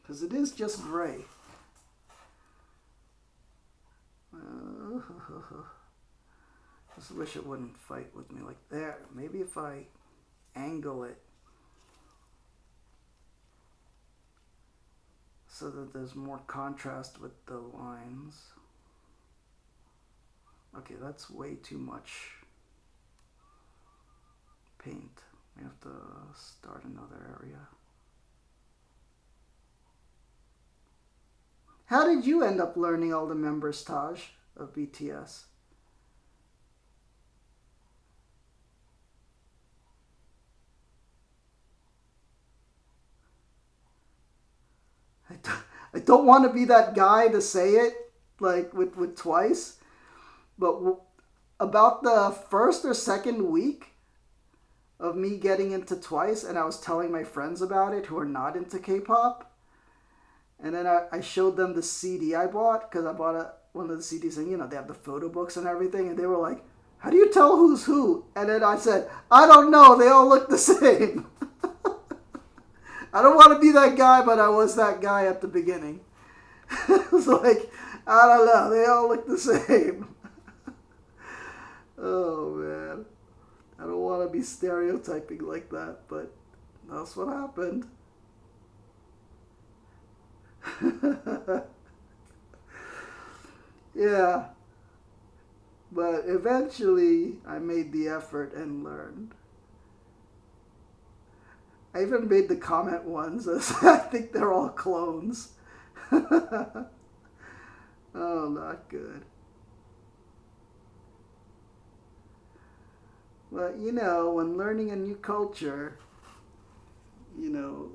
Because it is just gray. Just wish it wouldn't fight with me like there. Maybe if I angle it so that there's more contrast with the lines. Okay, that's way too much paint. We have to start another area. How did you end up learning all the members, Taj, of BTS? I don't want to be that guy to say it, like with Twice, but about the first or second week of me getting into Twice, and I was telling my friends about it who are not into K-pop, and then I showed them the CD I bought, because I bought one of the CDs, and they have the photo books and everything, and they were like, how do you tell who's who? And then I said, I don't know, they all look the same. I don't want to be that guy, but I was that guy at the beginning. It was like, I don't know, they all look the same. Oh, man. I don't want to be stereotyping like that, but that's what happened. Yeah. But eventually, I made the effort and learned. I even made the comment once. I think they're all clones. Oh, not good. But, when learning a new culture,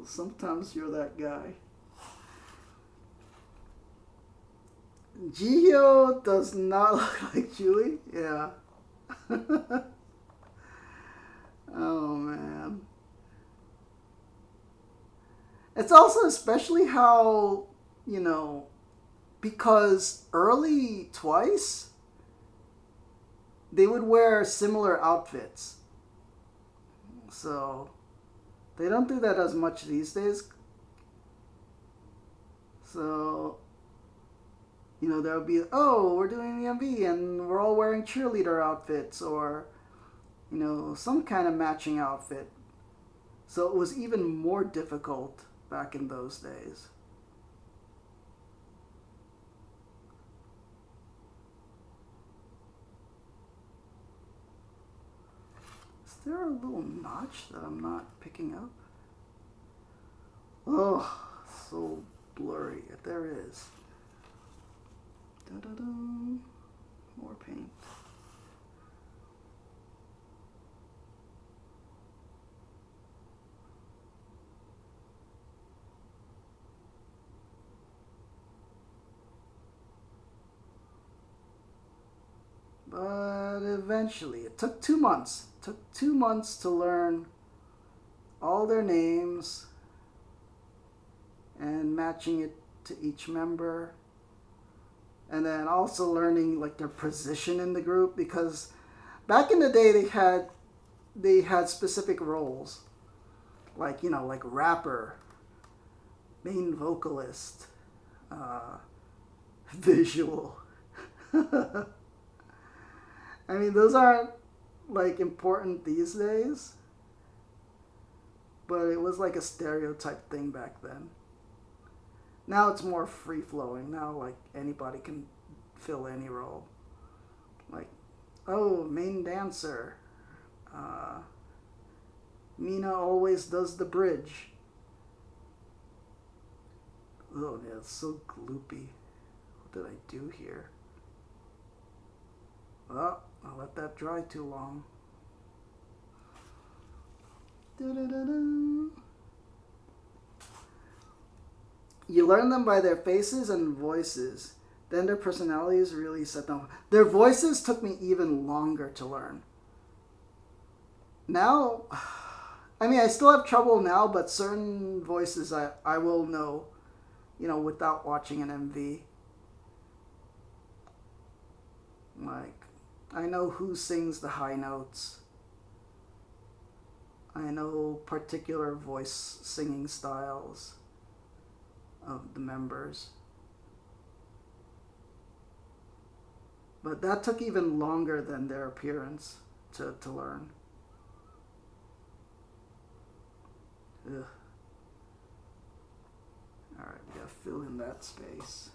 sometimes you're that guy. Jihyo does not look like Chewie. Yeah. Oh, man. It's also especially how, because early Twice, they would wear similar outfits. So, they don't do that as much these days. So, there would be, oh, we're doing the MV and we're all wearing cheerleader outfits or, some kind of matching outfit. So it was even more difficult back in those days. Is there a little notch that I'm not picking up? Oh, so blurry. There is. Da-da-da. More paint. But eventually, it took 2 months. It took 2 months to learn all their names and matching it to each member. And then also learning like their position in the group, because back in the day they had specific roles. Like, like rapper, main vocalist, visual. I mean, those aren't like important these days, but it was like a stereotype thing back then. Now it's more free flowing. Now like anybody can fill any role. Like, oh, main dancer. Mina always does the bridge. Oh, yeah, it's so gloopy. What did I do here? Oh, I let that dry too long. Da-da-da-da. You learn them by their faces and voices. Then their personalities really set them. Their voices took me even longer to learn. Now, I mean, I still have trouble now, but certain voices I will know, without watching an MV. Like, I know who sings the high notes. I know particular voice singing styles of the members. But that took even longer than their appearance to learn. Ugh. Alright, we gotta fill in that space.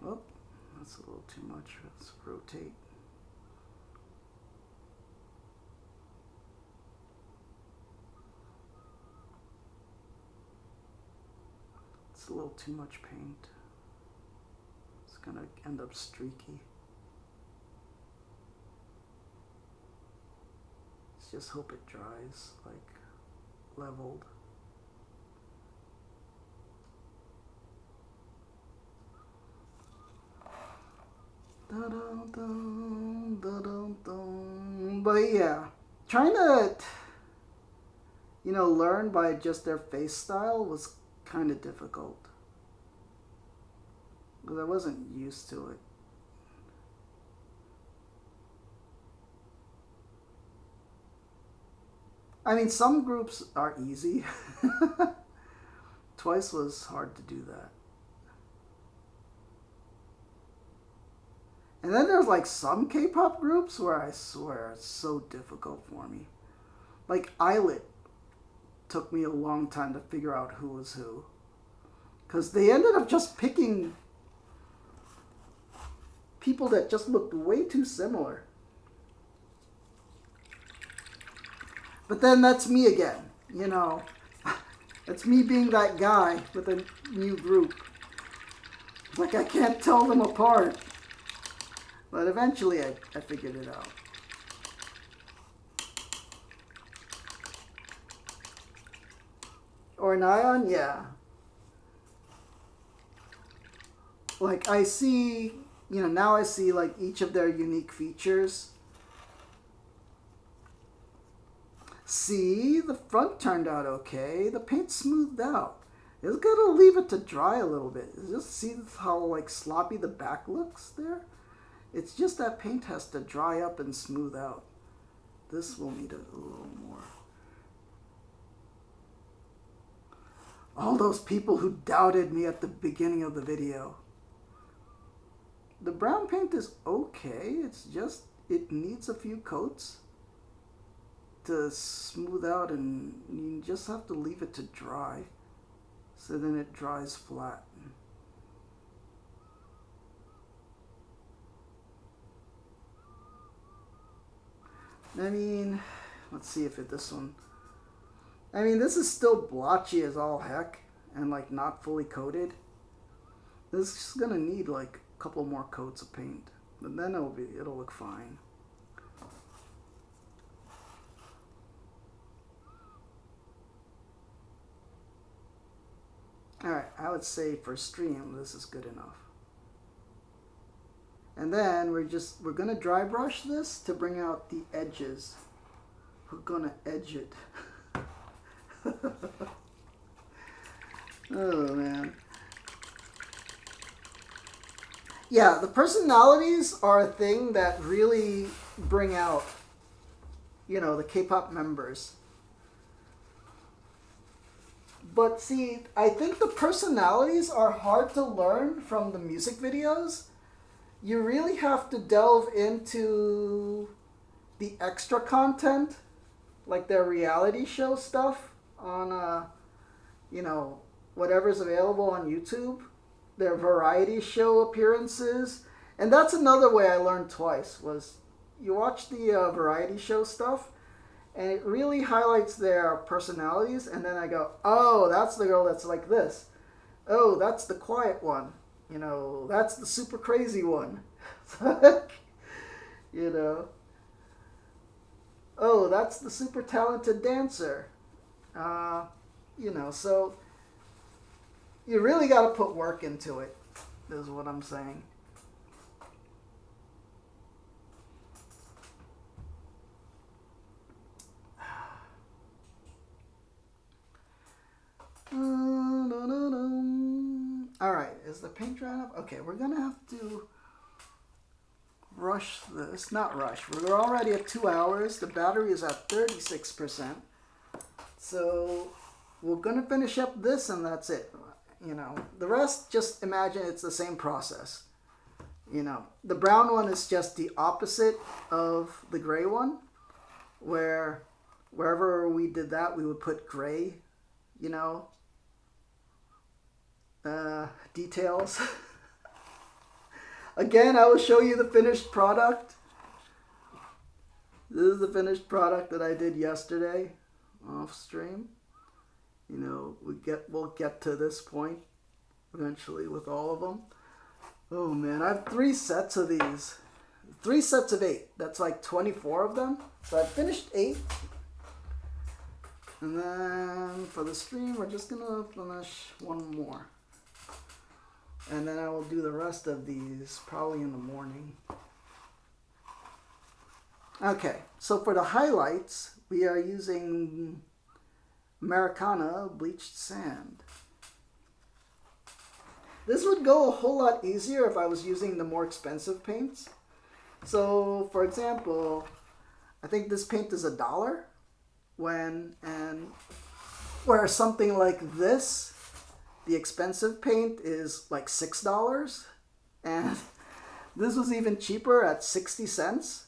Oh, that's a little too much. Let's rotate. It's a little too much paint. It's gonna end up streaky. Let's just hope it dries, like, leveled. Da-dum-dum, da-dum-dum. But yeah, trying to, learn by just their face style was kind of difficult. Because I wasn't used to it. I mean, some groups are easy. Twice was hard to do that. And then there's like some K-pop groups where I swear it's so difficult for me. Like Islet took me a long time to figure out who was who. Because they ended up just picking people that just looked way too similar. But then that's me again, It's me being that guy with a new group. Like I can't tell them apart. But eventually I figured it out. Or Nyan, yeah. Like I see, now I see like each of their unique features. See, the front turned out okay. The paint smoothed out. It's gotta leave it to dry a little bit. Just see how like sloppy the back looks there? It's just that paint has to dry up and smooth out. This will need a little more. All those people who doubted me at the beginning of the video. The brown paint is okay. It's just, it needs a few coats to smooth out, and you just have to leave it to dry. So then it dries flat. I mean, let's see if this one... I mean, this is still blotchy as all heck, and like not fully coated. This is gonna need like a couple more coats of paint, but then it'll look fine. Alright, I would say for stream, this is good enough. And then we're gonna dry brush this to bring out the edges. We're gonna edge it. Oh man. Yeah, the personalities are a thing that really bring out, the K-pop members. But see, I think the personalities are hard to learn from the music videos. You really have to delve into the extra content, like their reality show stuff on, whatever's available on YouTube, their variety show appearances. And that's another way I learned twice, was you watch the variety show stuff, and it really highlights their personalities, and then I go, oh, that's the girl that's like this. Oh, that's the quiet one. That's the super crazy one. Oh, that's the super talented dancer. You know, so you really got to put work into it, is what I'm saying. All right, is the paint dry enough? Okay, we're gonna have to rush this. Not rush. We're already at 2 hours. The battery is at 36%. So we're gonna finish up this, and that's it. You know, the rest, just imagine it's the same process. You know, the brown one is just the opposite of the gray one, where wherever we did that, we would put gray, you know, details. Again, I will show you the finished product. This is the finished product that I did yesterday off stream. You know, we'll get to this point eventually with all of them. Oh man, I have 3 sets of these. 3 sets of 8. That's like 24 of them. So I finished 8. And then for the stream, we're just gonna finish 1 more. And then I will do the rest of these probably in the morning. Okay, so for the highlights, we are using Americana bleached sand. This would go a whole lot easier if I was using the more expensive paints. So, for example, I think this paint is $1 where something like this, the expensive paint, is like $6, and this was even cheaper at 60 cents.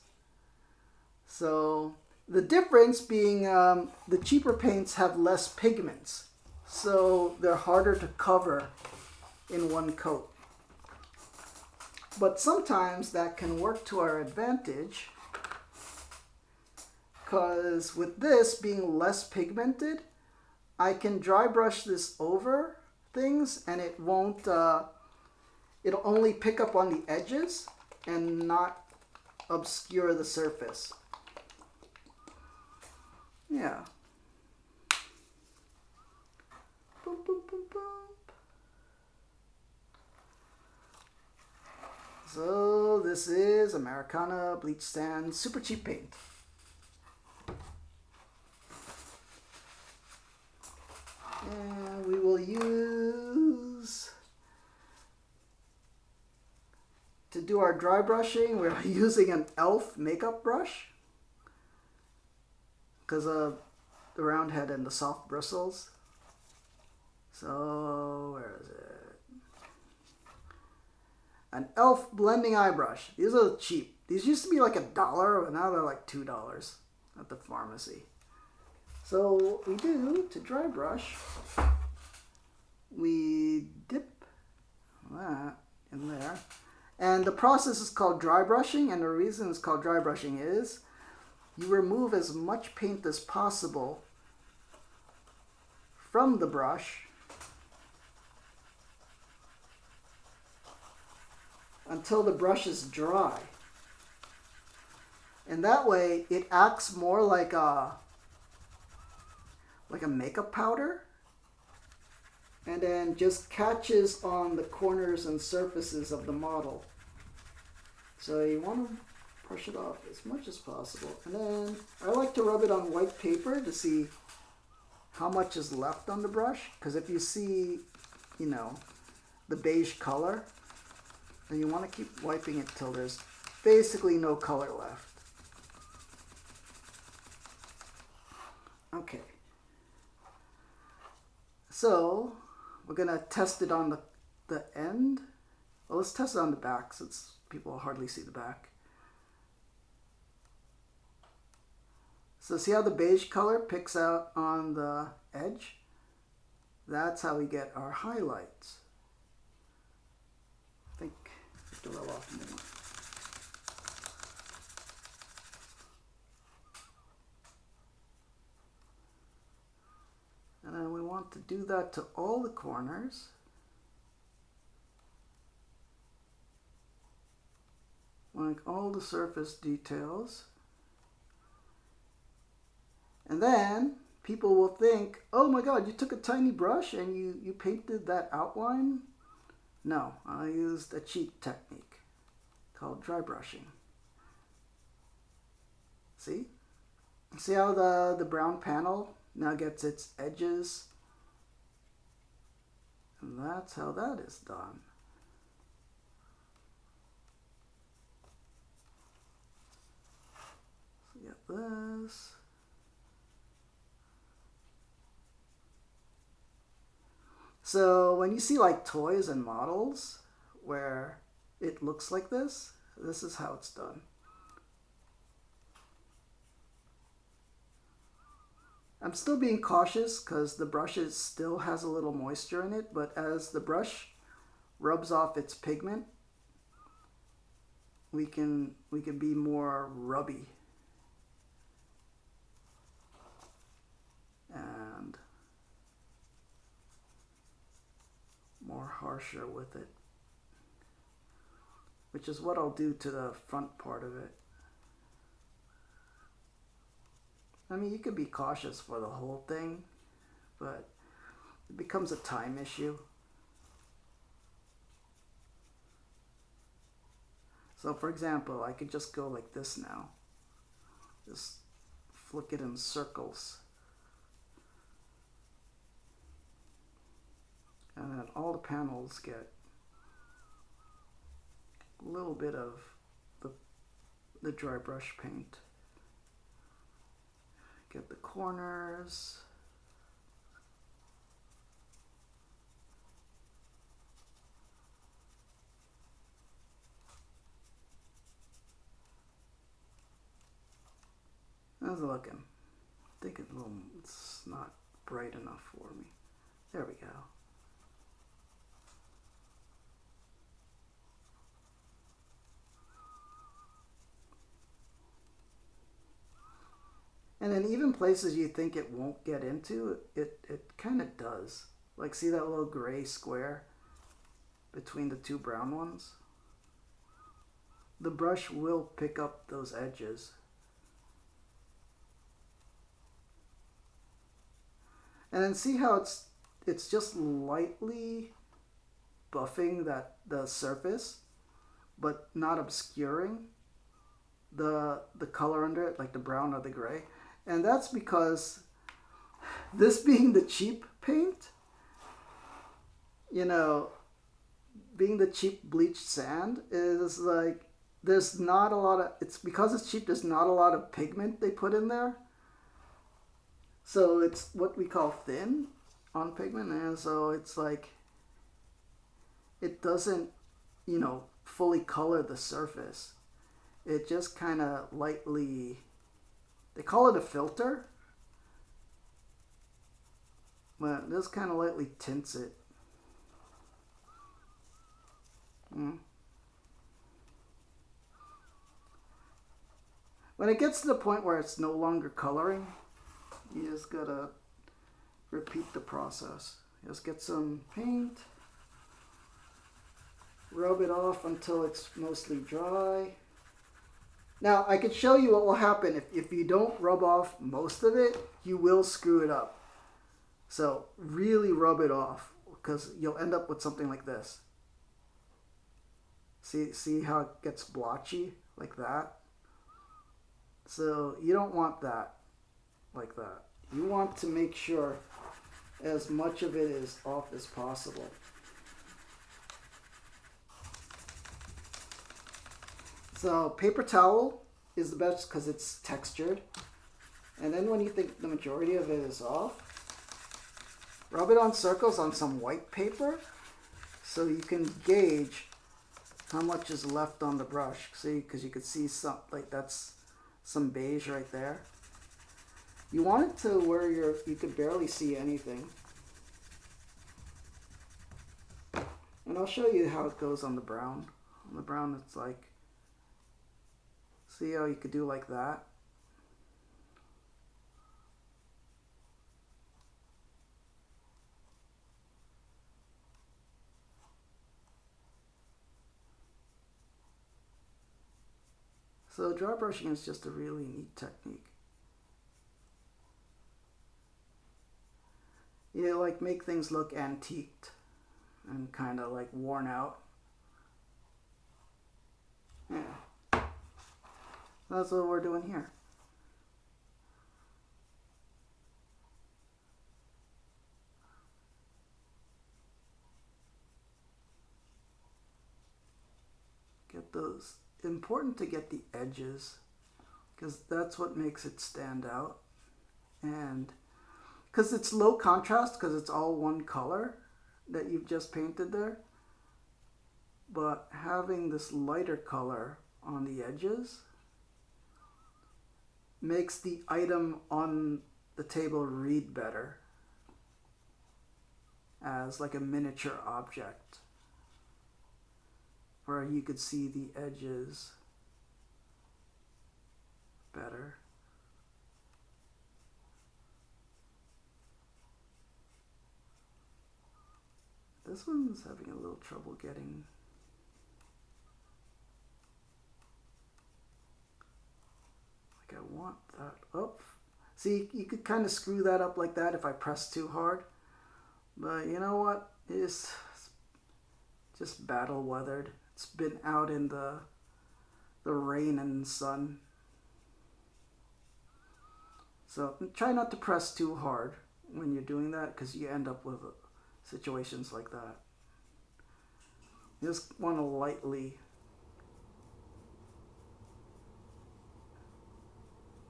So the difference being the cheaper paints have less pigments, so they're harder to cover in one coat. But sometimes that can work to our advantage, because with this being less pigmented, I can dry brush this over things, and it won't, it'll only pick up on the edges and not obscure the surface. Yeah. Boom, boom, boom, boom. So this is Americana bleach sand super cheap paint. And we will use, to do our dry brushing, we're using an e.l.f. makeup brush, because of the round head and the soft bristles. So, where is it? An e.l.f. blending eye brush. These are cheap. These used to be like $1, but now they're like $2 at the pharmacy. So what we do to dry brush, we dip that in there. And the process is called dry brushing, and the reason it's called dry brushing is you remove as much paint as possible from the brush until the brush is dry. And that way it acts more like a makeup powder, and then just catches on the corners and surfaces of the model. So you want to brush it off as much as possible. And then I like to rub it on white paper to see how much is left on the brush, because if you see, you know, the beige color, then you want to keep wiping it till there's basically no color left. Okay. So we're gonna test it on the end. Well, let's test it on the back since people hardly see the back. So see how the beige color picks out on the edge? That's how we get our highlights. I think I have to rub off more. And then we want to do that to all the corners. Like all the surface details. And then people will think, oh my god, you took a tiny brush and you painted that outline? No, I used a cheap technique called dry brushing. See? See how the brown panel now gets its edges? And that's how that is done. So get this. So when you see like toys and models where it looks like this is how it's done. I'm still being cautious because the brush still has a little moisture in it, but as the brush rubs off its pigment, we can be more rubby and more harsher with it, which is what I'll do to the front part of it. I mean, you could be cautious for the whole thing, but it becomes a time issue. So for example, I could just go like this now. Just flick it in circles. And then all the panels get a little bit of the dry brush paint. Get the corners. How's it looking? I think it's not bright enough for me. There we go. And then even places you think it won't get into, it kind of does. Like see that little gray square between the two brown ones? The brush will pick up those edges. And then see how it's just lightly buffing the surface, but not obscuring the color under it, like the brown or the gray. And that's because this being the cheap paint, you know, being the cheap bleached sand is like, there's not a lot of, it's because it's cheap, there's not a lot of pigment they put in there. So it's what we call thin on pigment. And so it's like, it doesn't, you know, fully color the surface. It just kind of lightly, they call it a filter, but this kind of lightly tints it. When it gets to the point where it's no longer coloring, you just gotta repeat the process. Just get some paint, rub it off until it's mostly dry. Now, I could show you what will happen if you don't rub off most of it, you will screw it up. So really rub it off, because you'll end up with something like this. See how it gets blotchy like that? So you don't want that like that. You want to make sure as much of it is off as possible. So paper towel is the best because it's textured. And then when you think the majority of it is off, rub it on circles on some white paper so you can gauge how much is left on the brush. See, because you could see some, like that's some beige right there. You want it to where you could barely see anything. And I'll show you how it goes on the brown. On the brown it's like, see how you could do like that? So dry brushing is just a really neat technique. You like make things look antiqued and kind of like worn out. Yeah. That's what we're doing here. Get those. Important to get the edges because that's what makes it stand out. And because it's low contrast because it's all one color that you've just painted there. But having this lighter color on the edges makes the item on the table read better as like a miniature object where you could see the edges better. This one's having a little trouble getting. Like I want that up. See, you could kind of screw that up like that if I press too hard. But you know what? It's just battle weathered. It's been out in the rain and sun. So try not to press too hard when you're doing that because you end up with situations like that. You just want to lightly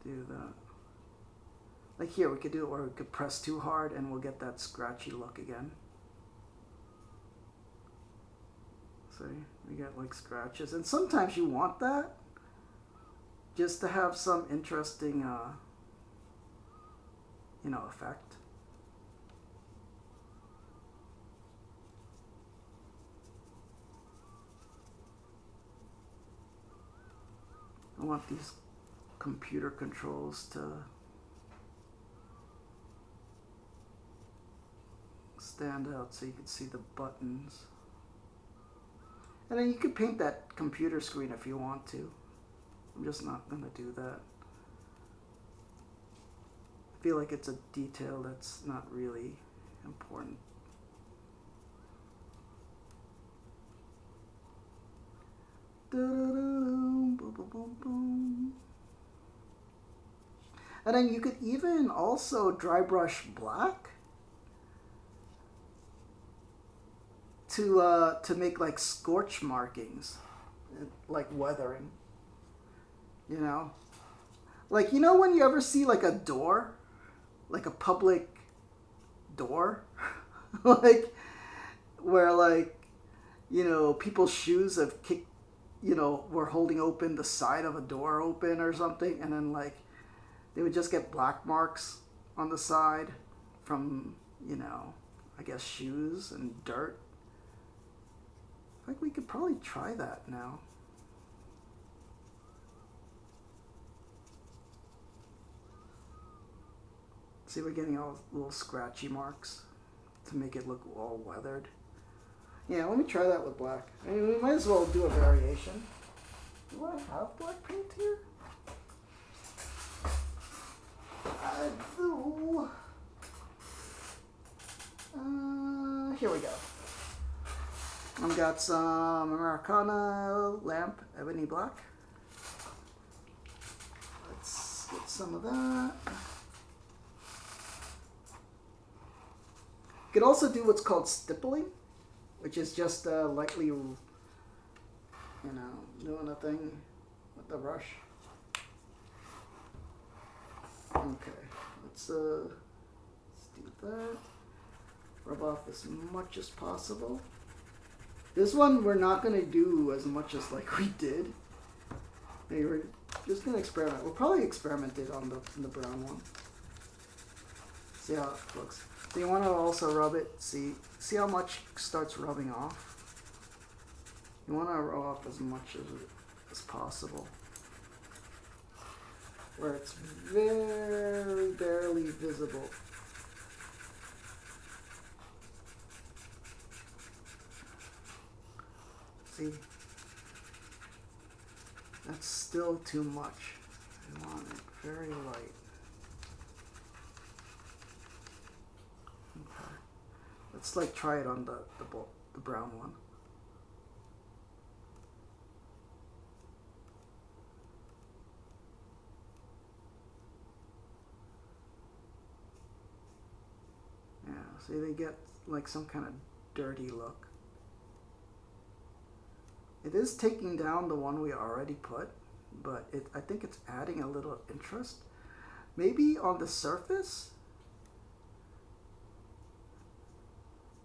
do that. Like here, we could do it where we could press too hard and we'll get that scratchy look again. See, we get like scratches. And sometimes you want that just to have some interesting, effect. I want these computer controls to stand out so you can see the buttons. And then you could paint that computer screen if you want to. I'm just not going to do that. I feel like it's a detail that's not really important. And then you could even also dry brush black to make like scorch markings, like weathering. You know, like when you ever see like a door, like a public door, like where like people's shoes have kicked. We're holding open the side of a door open or something, and then like they would just get black marks on the side from I guess shoes and dirt. I think we could probably try that now. See, we're getting all little scratchy marks to make it look all weathered. Yeah, let me try that with black. I mean, we might as well do a variation. Do I have black paint here? I do. Here we go. I've got some Americana lamp ebony black. Let's get some of that. You could also do what's called stippling, which is just lightly, doing a thing with the brush. Okay, let's do that. Rub off as much as possible. This one we're not going to do as much as like we did. Maybe we're just going to experiment. We'll probably experiment it on the brown one. See how it looks. So you want to also rub it. See how much starts rubbing off. You want to rub off as much as possible, where it's very barely visible. See, that's still too much. I want it very light. Okay. Let's like try it on the brown one. Yeah, see, they get like some kind of dirty look. It is taking down the one we already put, but I think it's adding a little interest. Maybe on the surface?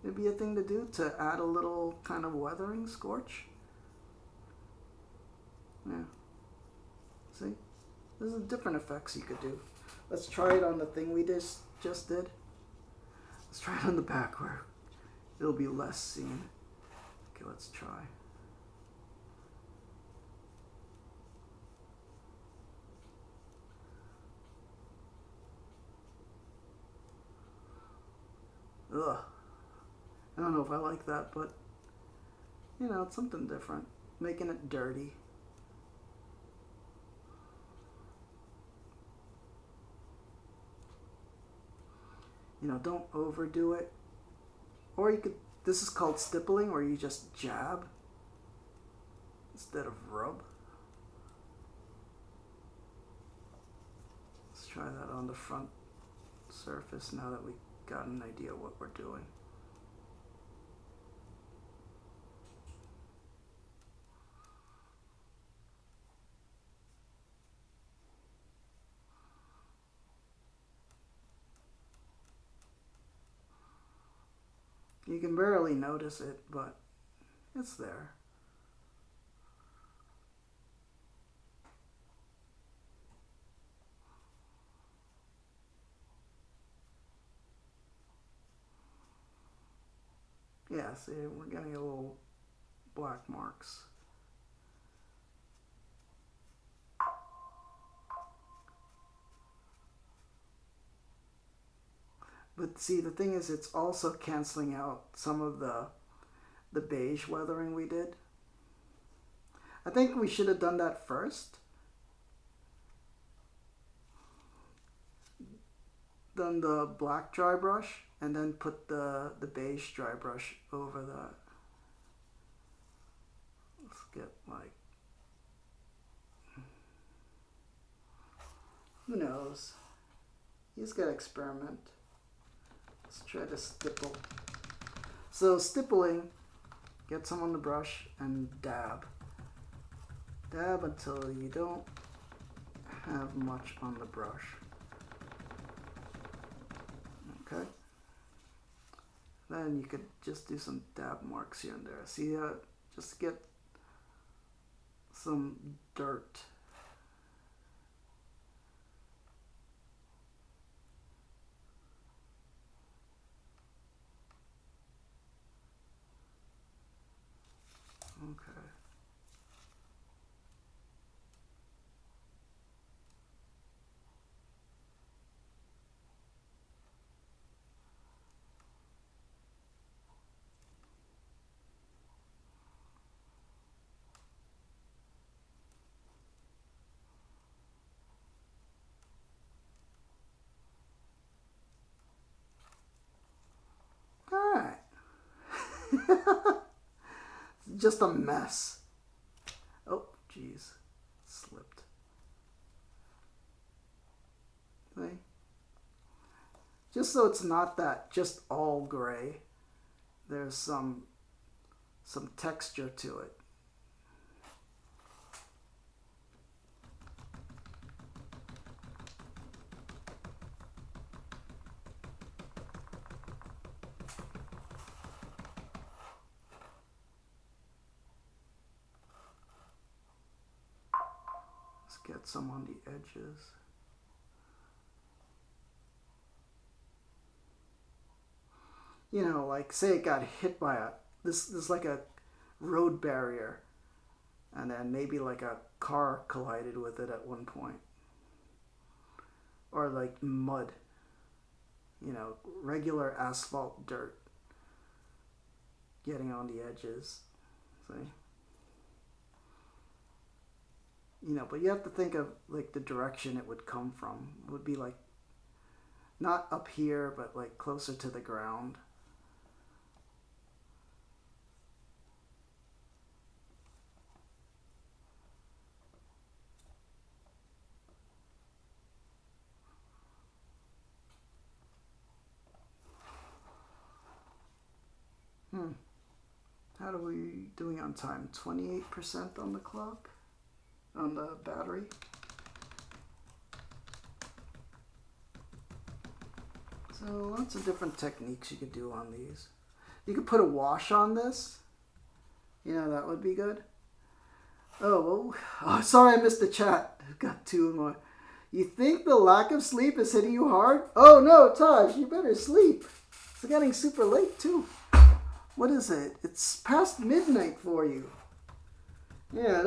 Maybe a thing to do to add a little kind of weathering scorch. Yeah. See? There's different effects you could do. Let's try it on the thing we just did. Let's try it on the back where it'll be less seen. Okay, let's try. Ugh. I don't know if I like that, but you know, it's something different. Making it dirty. You know, don't overdo it. Or you could, this is called stippling, where you just jab instead of rub. Let's try that on the front surface now that we got an idea what we're doing. You can barely notice it, but it's there. Yeah, see, we're getting a little black marks. But see, the thing is, it's also canceling out some of the beige weathering we did. I think we should have done that first. Done the black dry brush and then put the beige dry brush over that. Let's get like, who knows? You just gotta experiment. Let's try to stipple. So stippling, get some on the brush and dab. Dab until you don't have much on the brush. Okay. Then you could just do some dab marks here and there. See, just get some dirt. Okay. All right. Just a mess. Oh, jeez. Slipped. See? Just so it's not that just all gray. There's some texture to it. Get some on the edges. You know, like say it got hit by this is like a road barrier, and then maybe like a car collided with it at one point, or like mud. You know, regular asphalt dirt getting on the edges. See? You know, but you have to think of like the direction it would come from. It would be like not up here, but like closer to the ground. How are we doing on time? 28% on the clock? On the battery? So lots of different techniques you could do on these. You could put a wash on this. You know, that would be good. Oh, sorry I missed the chat. I've got two more. You think the lack of sleep is hitting you hard? Oh no, Taj, you better sleep. It's getting super late too. What is it? It's past midnight for you. Yeah,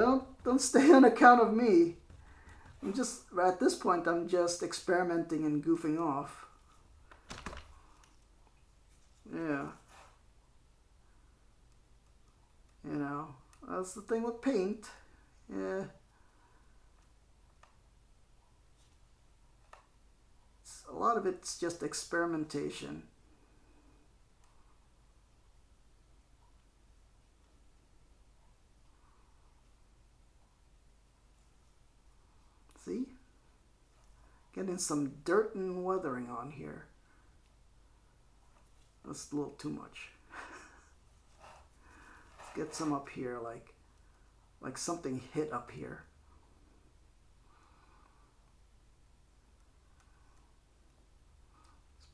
don't stay on account of me. At this point, I'm just experimenting and goofing off. Yeah. You know, that's the thing with paint. Yeah. A lot of it's just experimentation. See? Getting some dirt and weathering on here. That's a little too much. Let's get some up here, like something hit up here.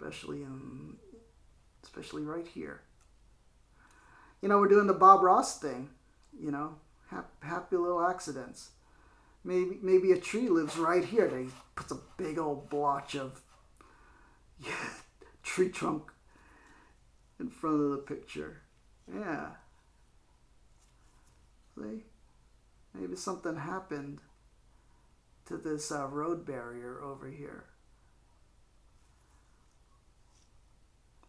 Especially right here. You know, we're doing the Bob Ross thing. You know, happy little accidents. Maybe a tree lives right here. They puts a big old blotch of tree trunk in front of the picture. Yeah. See? Maybe something happened to this road barrier over here.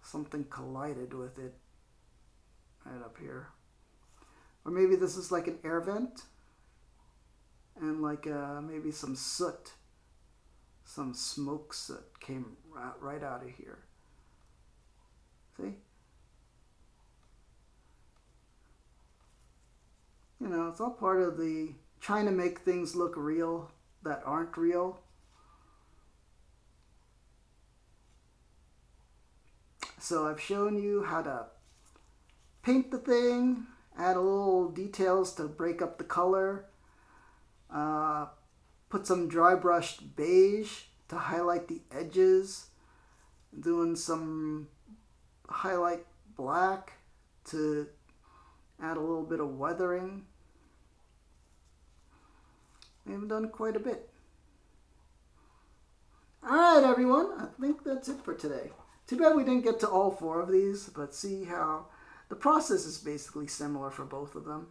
Something collided with it right up here. Or maybe this is like an air vent. And like maybe some soot, some smoke soot came right out of here. See? You know, it's all part of the trying to make things look real that aren't real. So I've shown you how to paint the thing, add a little details to break up the color. Put some dry brushed beige to highlight the edges. Doing some highlight black to add a little bit of weathering. We've done quite a bit. Alright everyone, I think that's it for today. Too bad we didn't get to all four of these, but see how the process is basically similar for both of them.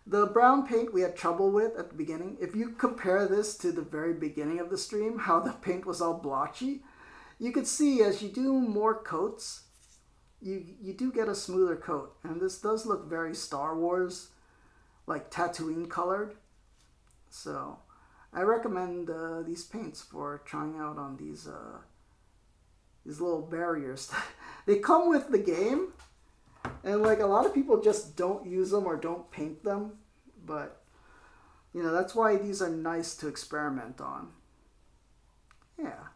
The brown paint we had trouble with at the beginning. If you compare this to the very beginning of the stream, how the paint was all blotchy, you could see as you do more coats, you do get a smoother coat. And this does look very Star Wars, like Tatooine colored. So I recommend these paints for trying out on these little barriers. They come with the game. And like a lot of people just don't use them or don't paint them. But, you know, that's why these are nice to experiment on. Yeah.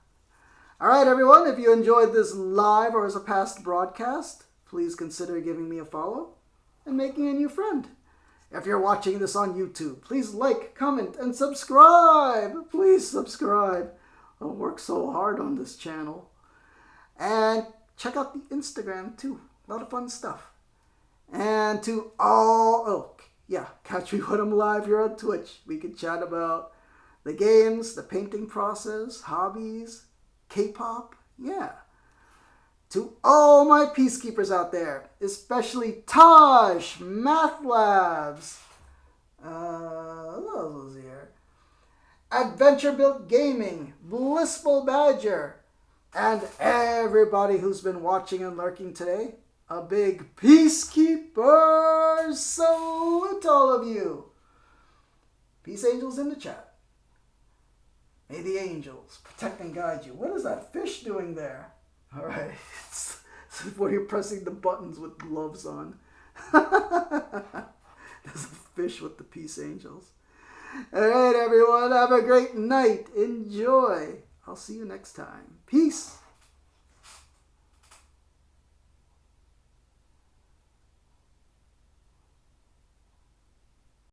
All right, everyone. If you enjoyed this live or as a past broadcast, please consider giving me a follow and making a new friend. If you're watching this on YouTube, please like, comment, and subscribe. Please subscribe. I work so hard on this channel. And check out the Instagram too. A lot of fun stuff. And to all, catch me when I'm live here on Twitch. We can chat about the games, the painting process, hobbies, K-pop, yeah. To all my peacekeepers out there, especially Taj, Math Labs, who else here? Adventure Built Gaming, Blissful Badger, and everybody who's been watching and lurking today. A big peacekeeper salute to all of you. Peace angels in the chat. May the angels protect and guide you. What is that fish doing there? All right. It's where you're pressing the buttons with gloves on. There's a fish with the peace angels. All right, everyone. Have a great night. Enjoy. I'll see you next time. Peace.